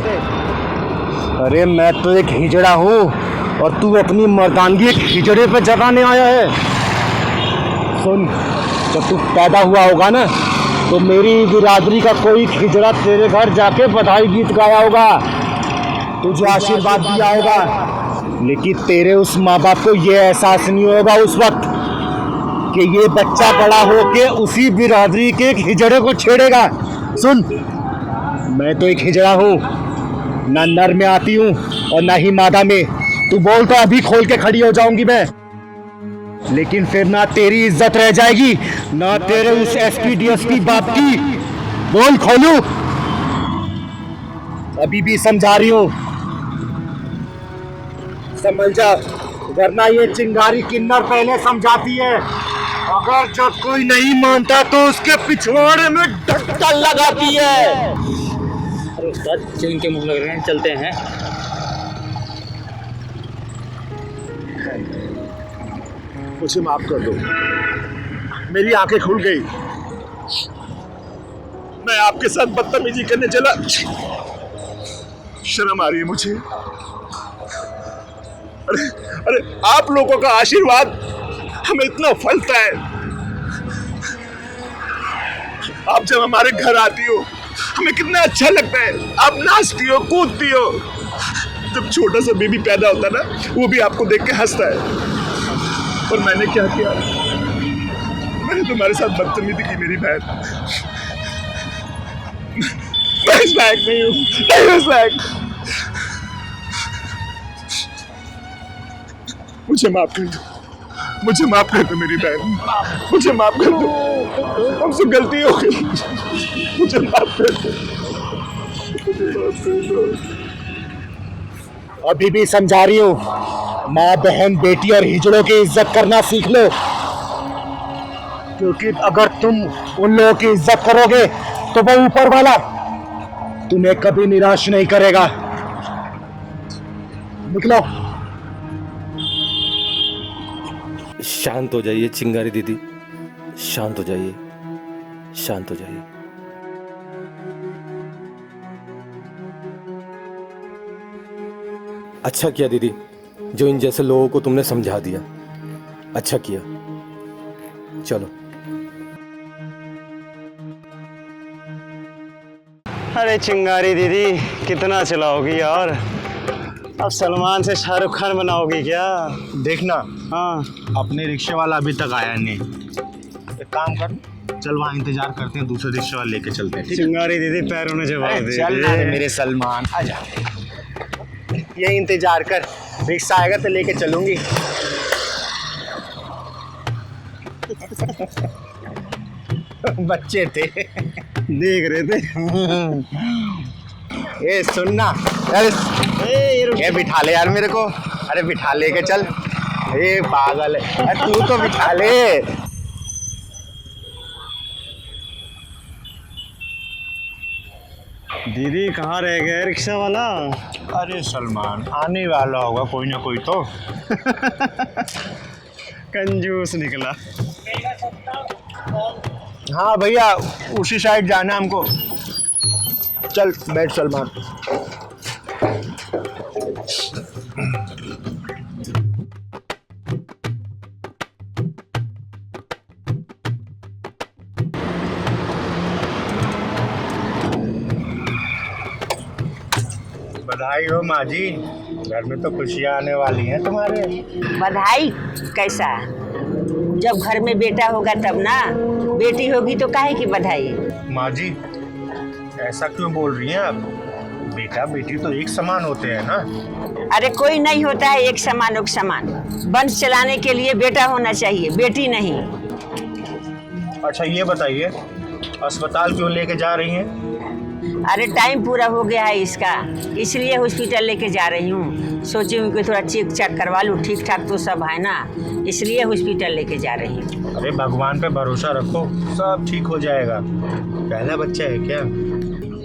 अरे मैं तो एक हिजड़ा हूँ और तू अपनी मर्दानगी एक हिजड़े पे जगाने आया है। सुन, जब तू पैदा हुआ होगा ना, तो मेरी बिरादरी का कोई हिजड़ा तेरे घर जाके बधाई गीत गाया होगा, तुझे आशीर्वाद दिया होगा, लेकिन तेरे उस माँ बाप को ये एहसास नहीं होगा उस वक्त कि ये बच्चा बड़ा होके उसी बिरादरी के एक हिजड़े को छेड़ेगा। सुन, मैं तो एक हिजड़ा हूँ, ना नर में आती हूँ और ना ही मादा में। तू बोल तो अभी खोल के खड़ी हो जाऊंगी मैं, लेकिन फिर ना तेरी इज्जत रह जाएगी, ना तेरे उस एसपी डीएसपी बाप की। बोल खोलू? अभी भी समझा रही हूँ, समझ जा, वरना ये चिंगारी किन्नर पहले समझाती है। अगर जब कोई नहीं मानता तो उसके पिछवाड़े में डंडा लगाती है। अरे उस्ताद, जो इनके मुंह लग रहे हैं, चलते हैं। मुझे माफ कर दो, मेरी आंखें खुल गई। मैं आपके साथ बदतमीजी करने चला, शर्म आ रही है मुझे। अरे आप लोगों का आशीर्वाद हमें इतना फलता है। आप जब हमारे घर आती हो हमें कितना अच्छा लगता है। आप नाचती हो, कूदती हो। जब छोटा सा बेबी पैदा होता है ना, वो भी आपको देख के हंसता है। और मैंने क्या किया? मैंने तुम्हारे साथ बदतमीजी की मेरी बहन। मैं इस लायक नहीं हूँ, नहीं इस लायक। मुझे माफ कर दो, मुझे माफ कर दो मेरी बहन, मुझे माफ कर दो। हमसे गलती हो गई, मुझे माफ कर दो, मुझे माफ कर दो। अभी भी समझा रही हूँ, माँ बहन बेटी और हिजड़ों की इज्जत करना सीख लो, क्योंकि अगर तुम उन लोगों की इज्जत करोगे तो वो ऊपर वाला तुम्हें कभी निराश नहीं करेगा। निकलो। शांत हो जाइए चिंगारी दीदी, शांत हो जाइए, शांत हो जाइए। अच्छा किया दीदी, जो इन जैसे लोगों को तुमने समझा दिया, अच्छा किया। चलो। अरे चिंगारी दीदी, कितना चलाओगी यार? अब सलमान से शाहरुख खान बनाओगी क्या? देखना। हाँ, अपने रिक्शे वाला अभी तक आया नहीं। एक काम कर, चल वहाँ इंतजार करते हैं, दूसरे रिक्शे वाले लेके चलते हैं। चिंगारी दीदी पैरों ने जवाब दे चल ना मेरे सलमान, आजा। ये इंतजार कर, रिक्शा आएगा तो लेके चलूंगी। बच्चे थे, देख रहे थे। ए सुनना, ये बिठा ले यार मेरे को। अरे बिठा ले के चल। ए पागल है, तू तो बिठा ले। दीदी कहाँ रह गए रिक्शा वाला? अरे सलमान, आने वाला होगा कोई ना कोई तो। कंजूस निकला। हाँ भैया, उसी साइड जाना हमको। चल बैठ सलमान। बधाई हो माँ जी, घर में तो खुशियाँ आने वाली हैं तुम्हारे। बधाई कैसा? जब घर में बेटा होगा तब ना, बेटी होगी तो काहे की बधाई? माँ जी ऐसा क्यों बोल रही हैं आप? बेटा बेटी तो एक समान होते हैं ना। अरे कोई नहीं होता है एक समान एक समान। वंश चलाने के लिए बेटा होना चाहिए, बेटी नहीं। अच्छा ये बताइए, अस्पताल क्यों लेके जा रही हैं? अरे टाइम पूरा हो गया है इसका, इसलिए हॉस्पिटल लेके जा रही हूँ। सोची हूँ कि थोड़ा चेक चेक करवा लूँ, ठीक ठाक तो सब है ना, इसलिए हॉस्पिटल लेके जा रही हूँ। अरे भगवान पे भरोसा रखो, सब ठीक हो जाएगा। पहला बच्चा है क्या?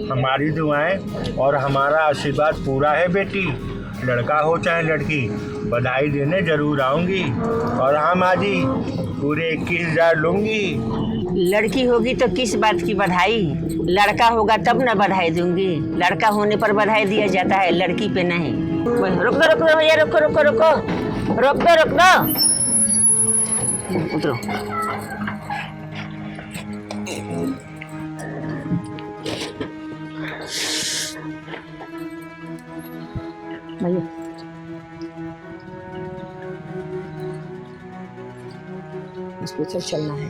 हमारी दुआएं और हमारा आशीर्वाद पूरा है बेटी। लड़का हो चाहे लड़की, बधाई देने जरूर आऊंगी। और हाँ माँ जी, पूरे 21,000 लूंगी। लड़की होगी तो किस बात की बधाई, लड़का होगा तब ना बधाई दूंगी। लड़का होने पर बधाई दिया जाता है, लड़की पे नहीं। रुक दो रुक दो भैया, रुको रुको रुको, रुक दो रुक दो, उतरो। भैया हॉस्पिटल चलना है।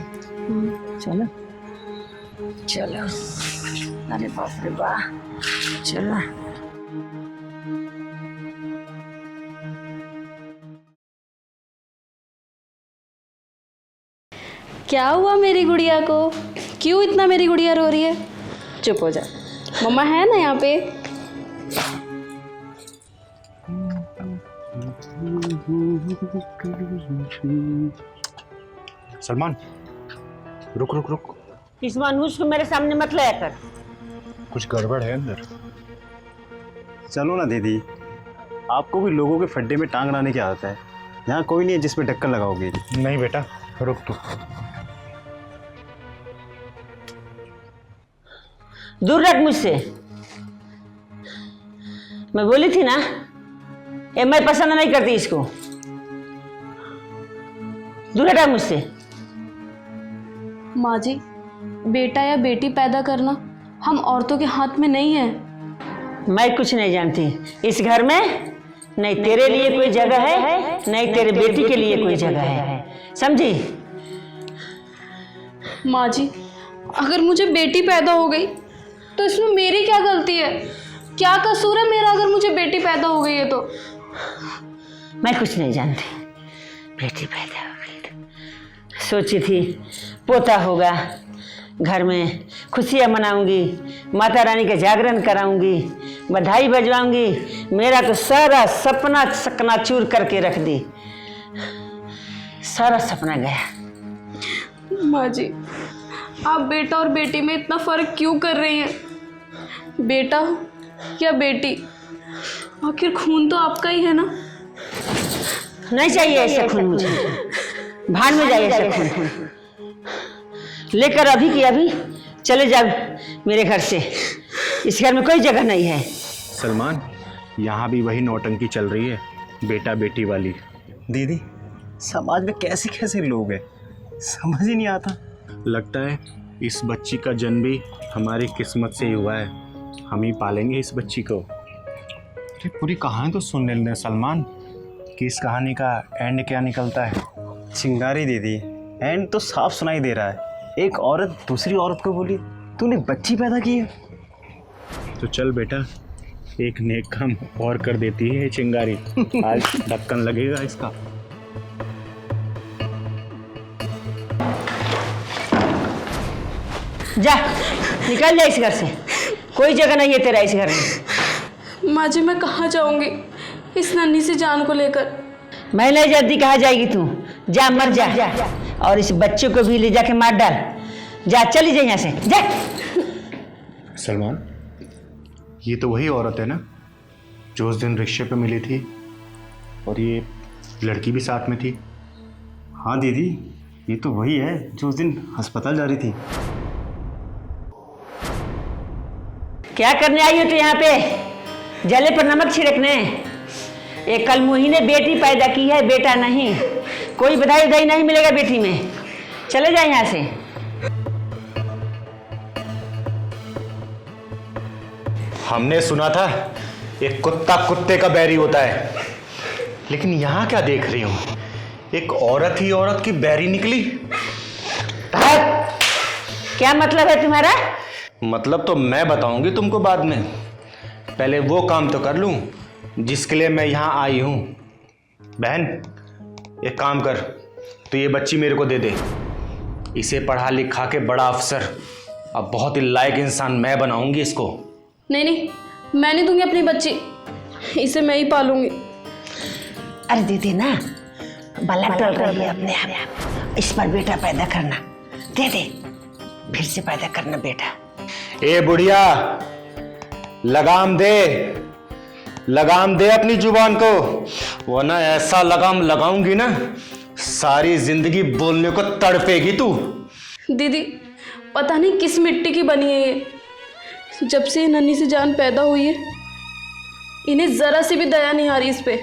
चलो चलो, अरे बाप रे बाप, चलो। क्या हुआ मेरी गुड़िया को? क्यों इतना मेरी गुड़िया रो रही है? चुप हो जा, मम्मा है ना यहाँ पे। सलमान रुक रुक रुक, इस मानूस को मेरे सामने मत लाया कर। कुछ गड़बड़ है अंदर। चलो ना दीदी, आपको भी लोगों के फड्डे में टांग लाने की आदत है। यहाँ कोई नहीं है जिसमें ढक्कन लगाओगे। नहीं बेटा रुक तू। दूर रख मुझसे, मैं बोली थी ना, ये मैं पसंद नहीं करती इसको। दूर हटा मुझसे। माँ जी, बेटा या बेटी पैदा करना हम औरतों के हाथ में नहीं है। मैं कुछ नहीं जानती इस घर में, नहीं तेरे लिए कोई जगह है, नहीं तेरे बेटी के लिए कोई जगह है, समझी? माँ जी, अगर मुझे बेटी पैदा हो गई तो इसमें मेरी क्या गलती है? क्या कसूर है मेरा अगर मुझे बेटी पैदा हो गई है तो? मैं कुछ नहीं जानती। बेटी पैदा हो गई, सोची थी पोता होगा, घर में खुशियाँ मनाऊंगी, माता रानी का जागरण कराऊंगी, बधाई बजवाऊंगी। मेरा तो सारा सपना चकनाचूर करके रख दी, सारा सपना गया। माँ जी, आप बेटा और बेटी में इतना फर्क क्यों कर रही हैं? बेटा या बेटी, आखिर खून तो आपका ही है ना। नहीं चाहिए ऐसा खून मुझे, भान में जाइए ऐसा खून। लेकर अभी की अभी चले जाओ मेरे घर से, इस घर में कोई जगह नहीं है। सलमान, यहाँ भी वही नौटंकी चल रही है, बेटा बेटी वाली। दीदी, समाज में कैसे कैसे लोग हैं, समझ ही नहीं आता। लगता है इस बच्ची का जन्म भी हमारी किस्मत से ही हुआ है, हम ही पालेंगे इस बच्ची को। अरे पूरी कहानी तो सुन लेना सलमान, कि इस कहानी का एंड क्या निकलता है। चिंगारी दीदी, एंड तो साफ सुनाई दे रहा है। एक औरत दूसरी औरत को बोली तूने बच्ची पैदा की है। तो चल बेटा, एक नेक काम और कर देती है चिंगारी, आज ढक्कन लगेगा इसका। जा, निकल जा इस घर से, कोई जगह नहीं है तेरा इस घर में। माँ जी, मैं कहाँ जाऊँगी इस नन्ही सी जान को लेकर? मैं नहीं जानती कहाँ जाएगी तू, जा मर जा, और इस बच्चे को भी ले जाके मार डाल। जा, चली जा यहाँ से, जा। सलमान, ये तो वही औरत है ना जो उस दिन रिक्शे पे मिली थी, और ये लड़की भी साथ में थी। हाँ दीदी, ये तो वही है जो उस दिन अस्पताल जा रही थी। क्या करने आई हो तू यहाँ पे? जले पर नमक छिड़कने। एक कल मुही ने बेटी पैदा की है, बेटा नहीं। कोई बधाई उधाई नहीं मिलेगा बेटी में, चले जाए यहाँ से। हमने सुना था एक कुत्ता कुत्ते का बैरी होता है, लेकिन यहाँ क्या देख रही हूँ, एक औरत ही औरत की बैरी निकली। क्या मतलब है तुम्हारा? मतलब तो मैं बताऊंगी तुमको बाद में। पहले वो काम तो कर लूं जिसके लिए मैं यहाँ आई हूँ। बहन, एक काम कर, तो ये बच्ची मेरे को दे दे। इसे पढ़ा लिखा के बड़ा अफसर, अब बहुत ही लायक इंसान मैं बनाऊंगी इसको। नहीं नहीं, मैं नहीं दूंगी अपनी बच्ची, इसे मैं ही पालूंगी। अरे दीदी ना बला टल रही है अपने आप, इस पर बेटा पैदा करना, दे दे, फिर से पैदा करना बेटा। ए बुढ़िया, लगाम दे अपनी जुबान को, वरना ऐसा लगाम लगाऊंगी ना सारी जिंदगी बोलने को तड़पेगी तू। दीदी पता नहीं किस मिट्टी की बनी है ये, जब से नन्ही सी जान पैदा हुई है इन्हें जरा सी भी दया नहीं आ रही इस पे।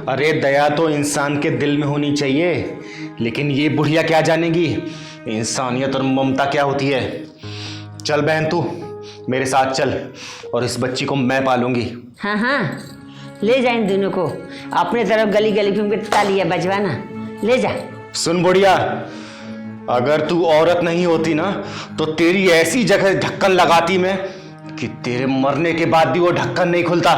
अरे दया तो इंसान के दिल में होनी चाहिए, लेकिन ये बुढ़िया क्या जानेगी इंसानियत और ममता क्या होती है। चल बहन, तू मेरे साथ चल और इस बच्ची को मैं पालूंगी। हाँ हाँ, ले जा इन दोनों को अपने तरफ, गली गली घूम के तालियां बजवाना, ले जा। सुन बुढ़िया, अगर तू औरत नहीं होती ना तो तेरी ऐसी जगह ढक्कन लगाती मैं कि तेरे मरने के बाद भी वो ढक्कन नहीं खुलता।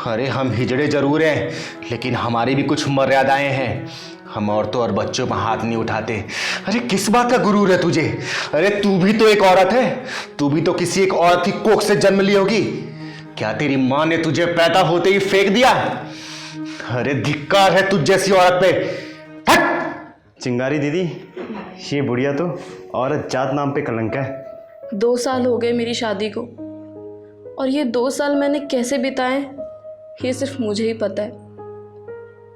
अरे हम हिजड़े जरूर हैं, लेकिन हमारी भी कुछ मर्यादाएं हैं। हम औरतों और बच्चों पर हाथ नहीं उठाते। अरे किस बात का गुरूर है तुझे? अरे तू भी तो एक औरत है, तू भी तो किसी एक औरत की कोख से जन्म ली होगी। क्या तेरी माँ ने तुझे पैदा होते ही फेंक दिया? अरे धिक्कार है तुझ जैसी औरत पे। चिंगारी दीदी, ये बुढ़िया तो औरत जात नाम पे कलंक है। 2 साल हो गए मेरी शादी को, और ये 2 साल मैंने कैसे बिताए ये सिर्फ मुझे ही पता है।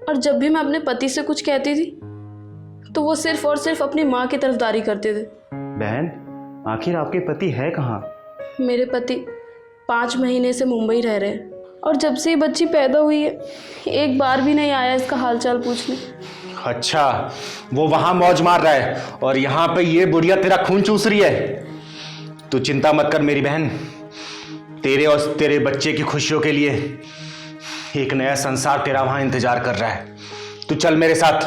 और जब भी मैं अपने पति से कुछ कहती थी तो वो सिर्फ और सिर्फ अपनी माँ की तरफदारी करते थे। बहन, आखिर आपके पति है कहाँ? मेरे पति 5 महीने से मुंबई रह रहे हैं, और जब से ये बच्ची पैदा हुई है एक बार भी नहीं आया इसका हालचाल पूछने। अच्छा, वो वहां मौज मार रहा है और यहाँ पे ये बुढ़िया तेरा खून चूस रही है। तू चिंता मत कर मेरी बहन, तेरे और तेरे बच्चे की खुशियों के लिए एक नया संसार तेरा वहां इंतजार कर रहा है। तू चल मेरे साथ।